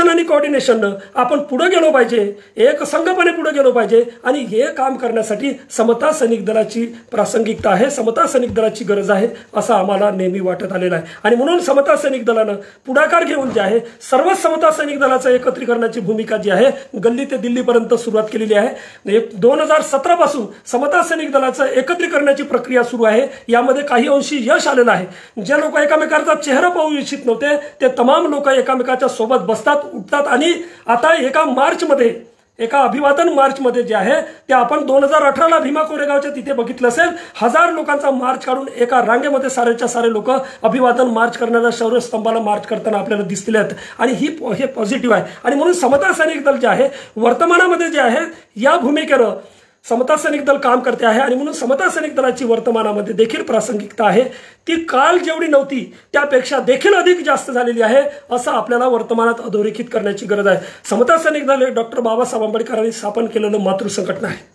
आणि कोऑर्डिनेशननं आपण पुढे गेलो पाहिजे, एक संघपणे पुढे गेलो पाहिजे. आणि हे काम करण्यासाठी समता सैनिक दलाची प्रासंगिकता आहे, समता सैनिक दलाची गरज आहे असं आम्हाला नेहमी वाटत आलेलं आहे. आणि म्हणून समता सैनिक दलानं पुढाकार घेऊन जे आहे सर्व समता सैनिक दलाचं एकत्रीकरणाची भूमिका जी आहे गल्ली ते दिल्लीपर्यंत सुरुवात केलेली आहे. 2017 पासून समता सैनिक दलाचं एकत्रीकरणाची प्रक्रिया सुरू आहे. यामध्ये काही अंशी यश आलेलं आहे. जे लोक एकमेकांचा चेहरा पाहू इच्छित नव्हते ते तमाम लोक एकमेकाच्या सोबत बसतात, उठतात. आणि आता एका अभिवादन मार्चमध्ये जे आहे ते आपण 2018ला भीमा कोरेगावच्या तिथे बघितलं असेल, 1000 लोकांचा मार्च काढून एका रांगेमध्ये सारेच्या सारे लोक अभिवादन मार्च करण्याचा शौर्यस्तंभाला मार्च करताना आपल्याला दिसलेले आहेत. आणि हे पॉझिटिव्ह आहे. आणि म्हणून समता सैनिक दल जे आहे वर्तमानामध्ये जे आहे या भूमिकेनं समता सैनिक दल काम करते आहे. आणि म्हणून समता सैनिक दलाची वर्तमानामध्ये देखील प्रासंगिकता आहे. ती काल जेवढी नव्हती त्यापेक्षा देखील अधिक जास्त झालेली आहे असं आपल्याला वर्तमानात अधोरेखित करण्याची गरज आहे. समता सैनिक दल हे डॉक्टर बाबासाहेब आंबेडकरांनी स्थापन केलेलं मातृसंघटना आहे.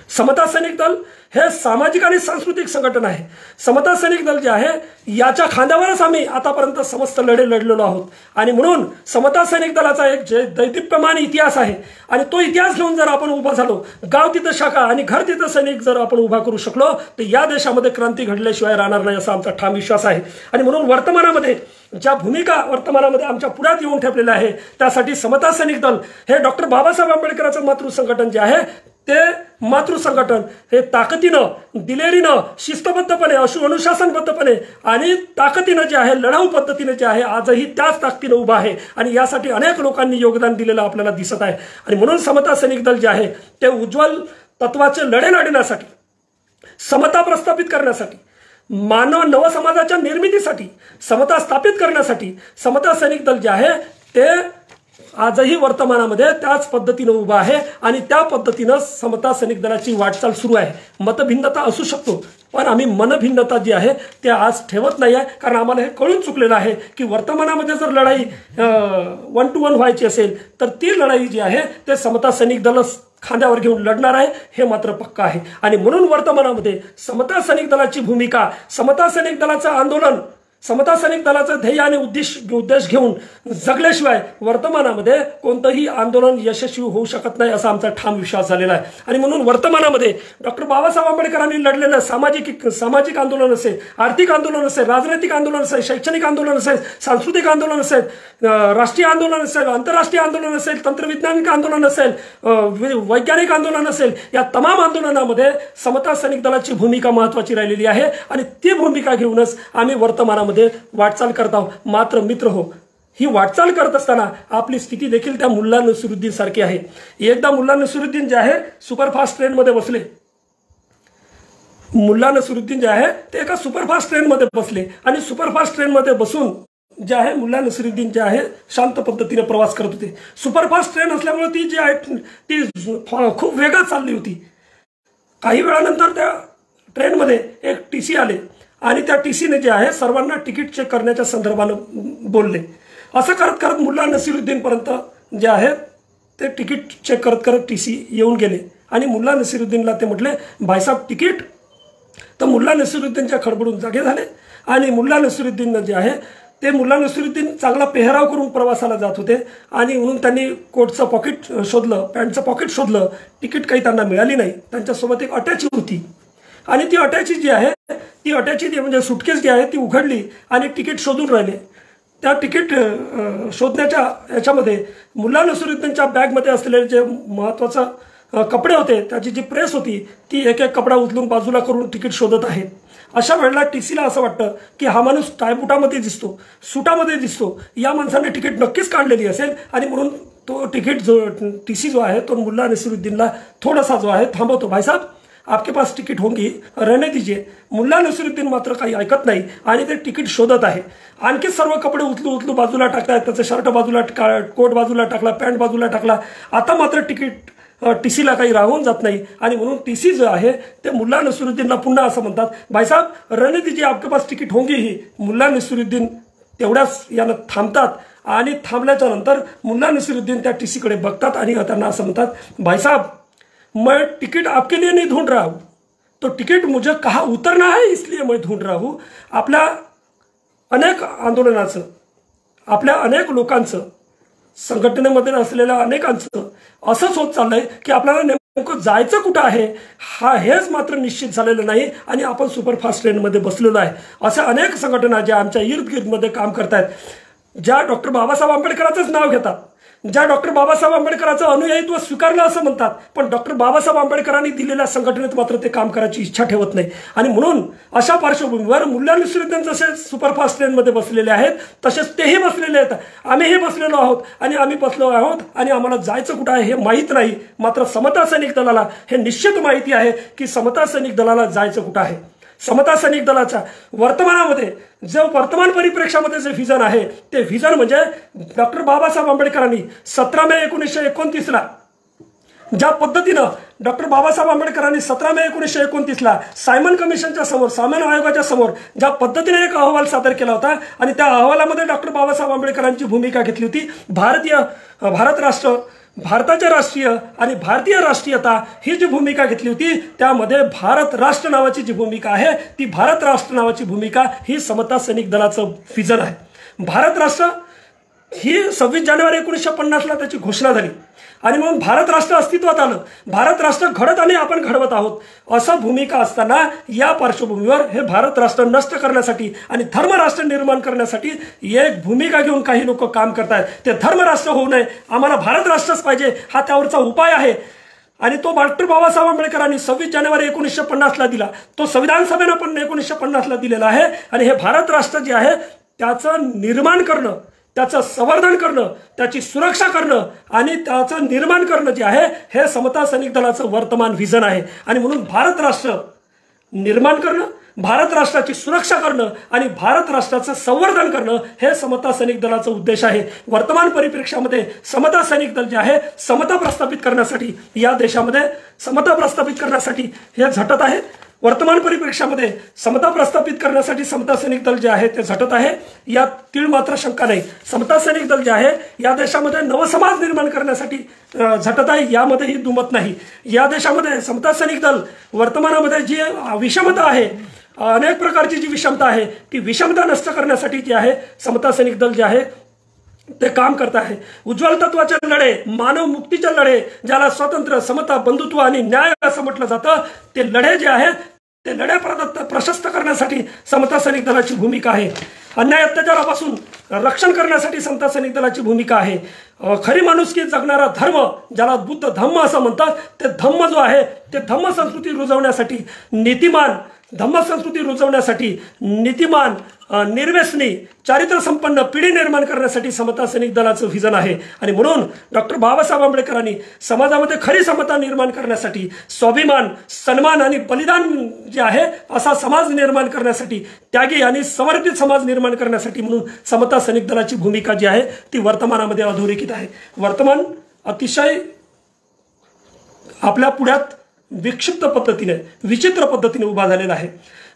समता सैनिक दल हे सामाजिक आणि सांस्कृतिक संघटना आहे. समता सैनिक दल जे आहे याच्या खांद्यावरच आम्ही आतापर्यंत समस्त लढे लढलेलो आहोत. आणि म्हणून समता सैनिक दलाचा एक दैदिप्यमान इतिहास आहे. आणि तो इतिहास घेऊन जर आपण उभा झालो, गाव तिथं शाखा आणि घर तिथं सैनिक जर आपण उभा करू शकलो तर या देशामध्ये क्रांती घडल्याशिवाय राहणार नाही असा आमचा ठाम विश्वास आहे. आणि म्हणून वर्तमानामध्ये ज्या भूमिका वर्तमानामध्ये आमच्या पुढ्यात येऊन ठेपलेल्या आहे त्यासाठी समता सैनिक दल हे डॉक्टर बाबासाहेब आंबेडकरांचं मातृसंघटन जे आहे ते मातृसंघटन हे ताकदीनं, दिलेरीनं, शिस्तबद्धपणे, अनुशासनबद्धपणे आणि ताकदीनं जे आहे, लढाऊ पद्धतीने जे आहे आजही त्याच ताकदीनं उभा आहे. आणि यासाठी अनेक लोकांनी योगदान दिलेलं आपल्याला दिसत आहे. आणि म्हणून समता सैनिक दल जे आहे ते उज्ज्वल तत्वाचे लढे लढण्यासाठी, समता प्रस्थापित करण्यासाठी, नव समाजाच्या निर्मितीसाठी, समता स्थापित करण्यासाठी समता सैनिक दल जे आहे ते आजही वर्तमानामध्ये त्याच पद्धतीनं उभा आहे. आणि त्या पद्धतीनं समता सैनिक दलाची वाटचाल सुरू आहे. मतभिन्नता असू शकतो पण आम्ही मनभिन्नता जी आहे ते आज ठेवत नाही आहे. कारण आम्हाला हे कळून चुकलेलं आहे की वर्तमानामध्ये जर लढाई 1 to 1 व्हायची असेल तर ती लढाई जी आहे ते समता सैनिक दल खांद्यावर घेऊन लढणार आहे हे मात्र पक्का आहे. आणि म्हणून वर्तमानामध्ये समता सैनिक दलाची भूमिका, समता सैनिक दलाचं आंदोलन, समता सैनिक दलाचं ध्येय आणि उद्देश घेऊन जगल्याशिवाय वर्तमानामध्ये कोणतंही आंदोलन यशस्वी होऊ शकत नाही असा आमचा ठाम विश्वास झालेला आहे. आणि म्हणून वर्तमानामध्ये डॉक्टर बाबासाहेब आंबेडकरांनी लढलेलं सामाजिक आंदोलन असेल, आर्थिक आंदोलन असेल, राजनैतिक आंदोलन असेल, शैक्षणिक आंदोलन असेल, सांस्कृतिक आंदोलन असेल, राष्ट्रीय आंदोलन असेल, आंतरराष्ट्रीय आंदोलन असेल, तंत्रविज्ञानिक आंदोलन असेल, वैज्ञानिक आंदोलन असेल, या तमाम आंदोलनामध्ये समता सैनिक दलाची भूमिका महत्वाची राहिलेली आहे. आणि ती भूमिका घेऊनच आम्ही वर्तमानामध्ये वाटचाल करत आहोत. मात्र मित्र हो, ही वाटचाल करत असताना आपली स्थिती देखील त्या मुल्ला नसीरुद्दीन सारखी आहे. एकदा मुल्ला नसीरुद्दीन जे आहे सुपरफास्ट ट्रेनमध्ये बसले. मुल्ला नसीरुद्दीन जे आहे ते एका सुपरफास्ट ट्रेनमध्ये बसले आणि सुपरफास्ट ट्रेनमध्ये बसून जे आहे मुल्ला नसीरुद्दीन जे आहे शांत पद्धतीने प्रवास करत होते. सुपरफास्ट ट्रेन असल्यामुळे ती जी आहे ती खूप वेगात चालली होती. काही वेळानंतर त्या ट्रेनमध्ये एक टीसी आले आणि त्या टीसीने जे आहे सर्वांना तिकीट चेक करण्याच्या संदर्भाने बोलले. असं करत करत मुल्ला नसीरुद्दीनपर्यंत जे आहे ते तिकीट चेक करत करत TC येऊन गेले आणि मुल्ला नसीरुद्दीनला ते म्हटले, भाईसाहेब तिकीट. तर मुल्ला नसीरुद्दीनच्या खडबडून जागे झाले आणि मुल्ला नसीरुद्दीन जे आहे ते मुल्ला नसीरुद्दीन चांगला पेहराव करून प्रवासाला जात होते आणि म्हणून त्यांनी कोटचं पॉकेट शोधलं, पॅन्टचं पॉकेट शोधलं. तिकीट काही त्यांना मिळाली नाही. त्यांच्यासोबत एक अटॅची होती आणि ती अटॅची जी आहे ती अटॅची म्हणजे सुटकेस जी आहे ती उघडली आणि तिकीट शोधून राहिले. त्या तिकीट शोधण्याच्या याच्यामध्ये मुल्ला नसीरुद्दीनच्या बॅगमध्ये असलेले जे महत्त्वाचं कपडे होते, त्याची जी प्रेस होती ती एक एक कपडा उचलून बाजूला करून तिकीट शोधत आहेत. अशा वेळेला TCला असं वाटतं की हा माणूस टायबुटामध्ये दिसतो, सुटामध्ये दिसतो, या माणसाने तिकीट नक्कीच काढलेली असेल आणि म्हणून तो तिकीट जो TC जो आहे तो मुल्ला नसीरुद्दीनला थोडासा जो आहे थांबवतो. भाईसाहेब आपके पास टिकट होंगी, रहने दीजिए. मुल्ला नसीरुद्दीन मात्र काही ऐकत नाही आणि ते तिकीट शोधत आहे. आणखी सर्व कपडे उचलू बाजूला टाकतायत, त्याचं शर्ट बाजूला, कोट बाजूला टाकला, पॅन्ट बाजूला टाकला. आता मात्र तिकीट TCला काही राहून जात नाही आणि म्हणून TC जो आहे ते मुल्ला नसीरुद्दीनला पुन्हा असं म्हणतात, भाईसाहेब रहने दीजिए आपके पास टिकट होंगी ही. मुल्ला नसीरुद्दीन तेवढ्याच यानं थांबतात आणि थांबल्याच्या नंतर मुल्ला नसीरुद्दीन त्या TCकडे बघतात आणि त्यांना असं म्हणतात, भाईसाहेब मैं टिकट आपके लिए नहीं ढूंढ रहा हूँ, तो टिकट मुझे कहाँ उतरना है इसलिए मैं ढूंढ रहा हूँ. आपल्या अनेक आंदोलनाचं, आपल्या अनेक लोकांचं, संघटनेमध्ये असलेल्या अनेकांचं असंच होत चाललंय की आपल्याला नेमकं जायचं कुठं आहे हेच मात्र निश्चित झालेलं नाही आणि आपण सुपरफास्ट ट्रेनमध्ये बसलेलो आहे. अशा अनेक संघटना ज्या आमच्या इर्द गिर्दमध्ये काम करतायत, ज्या डॉक्टर बाबासाहेब आंबेडकरांचंच नाव घेतात, ज्या डॉक्टर बाबासाहेब आंबेडकरांचं अनुयायित्व स्वीकारलं असं म्हणतात, पण डॉक्टर बाबासाहेब आंबेडकरांनी दिलेल्या संघटनेत मात्र ते काम करायची इच्छा ठेवत नाही. आणि म्हणून अशा पार्श्वभूमीवर मुल्ला नसीरुद्दीन जसे सुपरफास्ट ट्रेनमध्ये बसलेले आहेत तसेच तेही बसलेले आहेत, आम्हीही बसलेलो आहोत आणि आम्ही बसलो आहोत आणि आम्हाला जायचं कुठं आहे हे माहीत नाही. मात्र समता सैनिक दलाला हे निश्चित माहिती आहे की समता सैनिक दलाला जायचं कुठं आहे. समता सैनिक दलाच्या वर्तमानामध्ये जो वर्तमान परिप्रेक्षामध्ये जे व्हिजन आहे ते व्हिजन म्हणजे डॉक्टर बाबासाहेब आंबेडकरांनी 17 मे 1929ला ज्या पद्धतीनं डॉक्टर बाबासाहेब आंबेडकरांनी 17 मे 1929ला सायमन कमिशनच्या समोर, सायमन आयोगाच्या समोर ज्या पद्धतीने एक अहवाल सादर केला होता आणि त्या अहवालामध्ये डॉक्टर बाबासाहेब आंबेडकरांची भूमिका घेतली होती. भारत राष्ट्र, भारताचे राष्ट्रीय आणि भारतीय राष्ट्रीयता ही जी भूमिका घेतली होती त्यामध्ये भारत राष्ट्र नावाची जी भूमिका आहे ती भारत राष्ट्र नावाची भूमिका ही समता सैनिक दलाचं व्हिजन आहे. भारत राष्ट्र ही 26 जानेवारी 1950ला त्याची घोषणा झाली आणि म्हणून भारत राष्ट्र अस्तित्वात आलं. भारत राष्ट्र घडत आणि आपण घडवत आहोत असं भूमिका असताना या पार्श्वभूमीवर हे भारत राष्ट्र नष्ट करण्यासाठी आणि धर्मराष्ट्र निर्माण करण्यासाठी एक भूमिका घेऊन काही लोक काम करतायत. ते धर्मराष्ट्र होऊ नये, आम्हाला भारत राष्ट्रच पाहिजे हा त्यावरचा उपाय आहे आणि तो डॉक्टर बाबासाहेब आंबेडकरांनी 26 जानेवारी 1950ला दिला. तो संविधान सभेनं पण 1950ला दिलेला आहे आणि हे भारत राष्ट्र जे आहे त्याचं निर्माण करणं, त्याचं संवर्धन करणं, त्याची सुरक्षा करणं आणि त्याचं निर्माण करणं जे आहे हे समता सैनिक दलाचं वर्तमान व्हिजन आहे. आणि म्हणून भारत राष्ट्र निर्माण करणं, भारत राष्ट्राची सुरक्षा करणं आणि भारत राष्ट्राचं संवर्धन करणं हे समता सैनिक दलाचा उद्देश आहे. वर्तमान परिप्रेक्षामध्ये समता सैनिक दल जे आहे समता प्रस्थापित करण्यासाठी, या देशामध्ये समता प्रस्थापित करण्यासाठी हे झटत आहे. वर्तमान परिप्रेक्षामध्ये समता प्रस्थापित करण्यासाठी समता सैनिक दल जे आहे ते झटत आहे, यात तीळ मात्र शंका नाही. समता सैनिक दल जे आहे या देशामध्ये नवसमाज निर्माण करण्यासाठी झटत आहे, यामध्ये ही दुमत नाही. या देशामध्ये समता सैनिक दल वर्तमानामध्ये जी विषमता आहे, अनेक प्रकारची जी विषमता आहे ती विषमता नष्ट करण्यासाठी जे आहे समता सैनिक दल जे आहे ते काम करत आहे. उज्ज्वल तत्वाचे लढे, मानव मुक्तीचे लढे, ज्याला स्वातंत्र्य, समता, बंधुत्व आणि न्याय असं म्हटलं जातं, ते लढे जे आहेत ते लढे प्रशस्त करण्यासाठी समता सैनिक दलाची भूमिका आहे. अन्याय अत्याचारापासून रक्षण करण्यासाठी समता सैनिक दलाची भूमिका आहे. खरी माणुसकी जगणारा धर्म, ज्याला बुद्ध धम्म असं म्हणतात, ते धम्म जो आहे ते धम्म संस्कृती रुजवण्यासाठी, नीतिमान धम्म संस्कृती रुजवण्यासाठी, नीतिमान, निर्व्यसनी, चारित्र्य संपन्न पिढी निर्माण करण्यासाठी समता सैनिक दलाचं व्हिजन आहे. आणि म्हणून डॉक्टर बाबासाहेब आंबेडकरांनी समाजामध्ये खरी समता निर्माण करण्यासाठी, स्वाभिमान, सन्मान आणि बलिदान जे आहे असा समाज निर्माण करण्यासाठी, त्यागी आणि समर्पित समाज निर्माण करण्यासाठी म्हणून समता सैनिक दलाची भूमिका जी आहे ती वर्तमानामध्ये अधोरेखित आहे. वर्तमान अतिशय आपल्या पुढ्यात विक्षिप्त पद्धतीने, विचित्र पद्धतीने उभा झालेला आहे.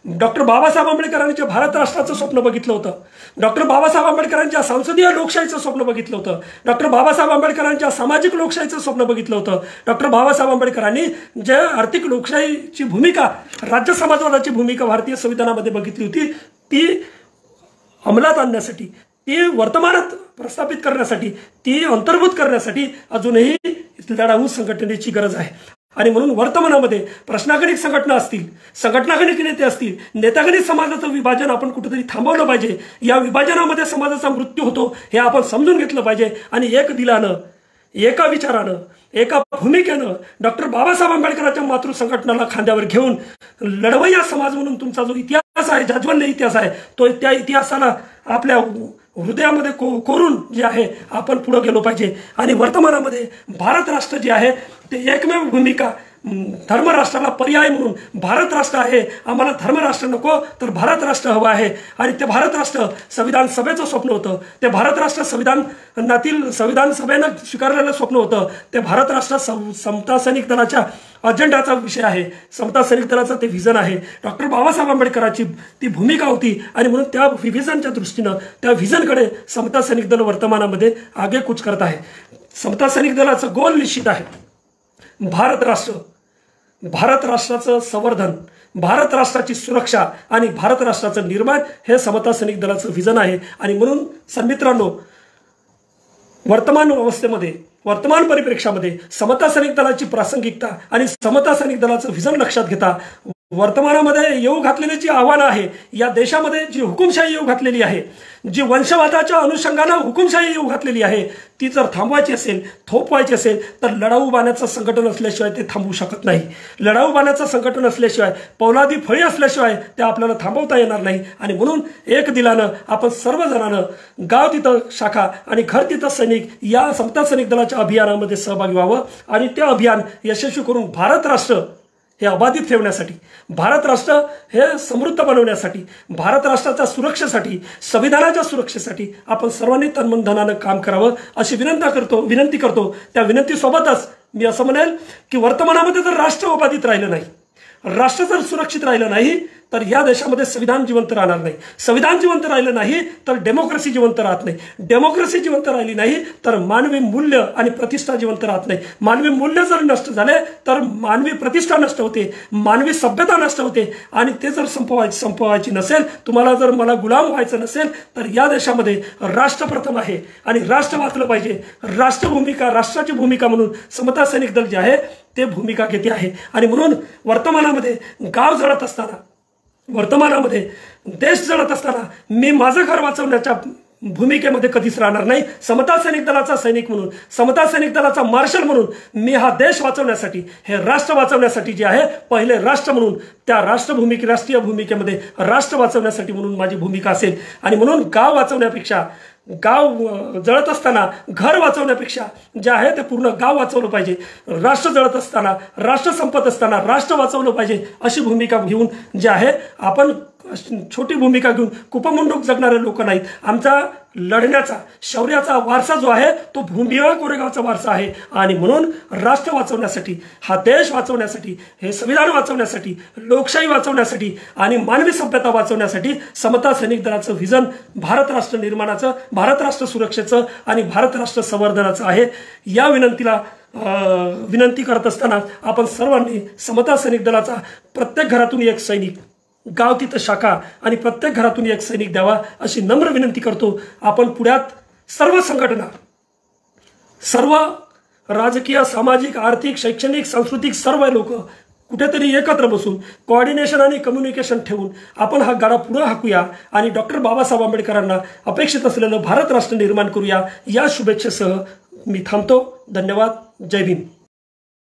डॉक्टर बाबासाहेब आंबेडकरांनी जे भारत राष्ट्राचं स्वप्न बघितलं होतं, डॉक्टर बाबासाहेब आंबेडकरांच्या संसदीय लोकशाहीचं स्वप्न बघितलं होतं, डॉक्टर बाबासाहेब आंबेडकरांच्या सामाजिक लोकशाहीचं स्वप्न बघितलं होतं, डॉक्टर बाबासाहेब आंबेडकरांनी जे आर्थिक लोकशाहीची भूमिका, राज्य समाजवादाची भूमिका भारतीय संविधानामध्ये बघितली होती, ती अंमलात आणण्यासाठी, ती वर्तमानात प्रस्थापित करण्यासाठी, ती अंतर्भूत करण्यासाठी अजूनही लढाऊ संघटनेची गरज आहे. आणि म्हणून वर्तमानामध्ये प्रश्नागणिक संघटना असतील, संघटनागणिक नेते असतील, नेतागणिक समाजाचं विभाजन आपण कुठेतरी थांबवलं पाहिजे. या विभाजनामध्ये समाजाचा मृत्यू होतो हे आपण समजून घेतलं पाहिजे. आणि एक दिलानं, एका विचारानं, एका भूमिकेनं डॉक्टर बाबासाहेब आंबेडकरांच्या मातृसंघटनाला खांद्यावर घेऊन लढवय्या समाज म्हणून तुमचा जो इतिहास आहे, जाज्वल्य इतिहास आहे, तो त्या इतिहासाला आपल्या हृदयामध्ये कोरून जे आहे आपण पुढे गेलो पाहिजे. आणि वर्तमानामध्ये भारत राष्ट्र जे आहे ते एकमेव भूमिका, धर्मराष्ट्राला पर्याय म्हणून भारत राष्ट्र आहे. आम्हाला धर्मराष्ट्र नको तर भारत राष्ट्र हवं आहे. आणि ते भारत राष्ट्र संविधान सभेचं स्वप्न होतं, ते भारत राष्ट्र संविधानातील संविधान सभेनं स्वीकारलेलं स्वप्न होतं, ते भारत राष्ट्र समता सैनिक दलाच्या अजेंडाचा विषय आहे, समता सैनिक दलाचं ते व्हिजन आहे. डॉक्टर बाबासाहेब आंबेडकरांची ती भूमिका होती. आणि म्हणून त्या व्हिजनच्या दृष्टीनं, त्या व्हिजनकडे समता सैनिक दल वर्तमानामध्ये आगेकूच करत आहे. समता सैनिक दलाचं गोल निश्चित आहे, भारत राष्ट्र, भारत राष्ट्राचं संवर्धन, भारत राष्ट्राची सुरक्षा आणि भारत राष्ट्राचं निर्माण हे समता सैनिक दलाचं व्हिजन आहे. आणि म्हणून सन्मित्रांनो, वर्तमान अवस्थेमध्ये, वर्तमान परिप्रेक्षामध्ये समता सैनिक दलाची प्रासंगिकता आणि समता सैनिक दलाचं व्हिजन लक्षात घेता वर्तमानामध्ये येऊ घातलेली जी आव्हानं आहे, या देशामध्ये जी हुकुमशाही येऊ घातलेली आहे, जी वंशवादाच्या अनुषंगानं हुकुमशाही येऊ घातलेली आहे, ती जर थांबवायची असेल, थोपवायची असेल तर लढाऊ बाण्याचं संघटन असल्याशिवाय ते थांबवू शकत नाही. लढाऊ बाण्याचं संघटन असल्याशिवाय, पौलादी फळी असल्याशिवाय ते आपल्याला थांबवता येणार नाही. आणि म्हणून एक दिलानं आपण सर्वजणांनं गाव तिथं शाखा आणि घर तिथं सैनिक या समता सैनिक दलाच्या अभियानामध्ये सहभागी व्हावं. आणि ते अभियान यशस्वी करून भारत राष्ट्र हे अबाधित ठेवण्यासाठी, भारत राष्ट्र हे समृद्ध बनवण्यासाठी, भारत राष्ट्राच्या सुरक्षेसाठी, संविधानाच्या सुरक्षेसाठी आपण सर्वांनी तन्मनधनानं काम करावं अशी विनंती करतो. त्या विनंतीसोबतच मी असं म्हणेल की वर्तमानामध्ये जर राष्ट्र अबाधित राहिलं नाही, राष्ट्र जर सुरक्षित राहिलं नाही तर या देशामध्ये संविधान जिवंत राहणार नाही. संविधान जिवंत राहिलं नाही तर डेमोक्रेसी जिवंत राहत नाही. डेमोक्रेसी जिवंत राहिली नाही तर मानवी मूल्य आणि प्रतिष्ठा जिवंत राहत नाही. मानवी मूल्य जर नष्ट झाले तर मानवी प्रतिष्ठा नष्ट होते, मानवी सभ्यता नष्ट होते. आणि ते जर संपवायची नसेल, तुम्हाला जर मला गुलाम व्हायचं नसेल तर या देशामध्ये राष्ट्र प्रथम आहे आणि राष्ट्र वाचलं पाहिजे. राष्ट्रभूमिका, राष्ट्राची भूमिका म्हणून समता सैनिक दल जे आहे ते भूमिका घेते आहे. आणि म्हणून वर्तमानामध्ये गाव जळत असताना, वर्तमानामध्ये देश जळत असताना मी माझं घर वाचवण्याच्या भूमिकेमध्ये कधीच राहणार नाही. समता सैनिक दलाचा सैनिक म्हणून, समता सैनिक दलाचा मार्शल म्हणून मी हा देश वाचवण्यासाठी, हे राष्ट्र वाचवण्यासाठी जे आहे, पहिले राष्ट्र म्हणून त्या राष्ट्रीय भूमिकेमध्ये राष्ट्र वाचवण्यासाठी म्हणून माझी भूमिका असेल. आणि म्हणून गाव वाचवण्यापेक्षा, गाव जळत असताना घर वाचवण्यापेक्षा जे आहे ते पूर्ण गाव वाचवलं पाहिजे. राष्ट्र जळत असताना, राष्ट्र संपत असताना राष्ट्र वाचवलं पाहिजे अशी भूमिका घेऊन जे आहे आपण, छोटी भूमिका घेऊन कुपमंडूक जगणारे लोक नाहीत. आमचा लढण्याचा, शौर्याचा वारसा जो आहे तो भूमिका कोरेगावचा वारसा आहे. आणि म्हणून राष्ट्र वाचवण्यासाठी, हा देश वाचवण्यासाठी, हे संविधान वाचवण्यासाठी, लोकशाही वाचवण्यासाठी आणि मानवी सभ्यता वाचवण्यासाठी समता सैनिक दलाचं व्हिजन भारत राष्ट्र निर्माणाचं, भारत राष्ट्र सुरक्षेचं आणि भारत राष्ट्र संवर्धनाचं आहे. या विनंती करत असताना आपण सर्वांनी समता सैनिक दलाचा प्रत्येक घरातून एक सैनिक, गाव तिथं शाखा आणि प्रत्येक घरातून एक सैनिक द्यावा अशी नम्र विनंती करतो. आपण पुढ्यात सर्व संघटना, सर्व राजकीय, सामाजिक, आर्थिक, शैक्षणिक, सांस्कृतिक सर्व लोक कुठेतरी एकत्र बसून कोऑर्डिनेशन आणि कम्युनिकेशन ठेवून आपण हा गाडा पुढे हाकूया आणि डॉक्टर बाबासाहेब आंबेडकरांना अपेक्षित असलेलं भारत राष्ट्र निर्माण करूया. या शुभेच्छेसह मी थांबतो. धन्यवाद. जय भीम.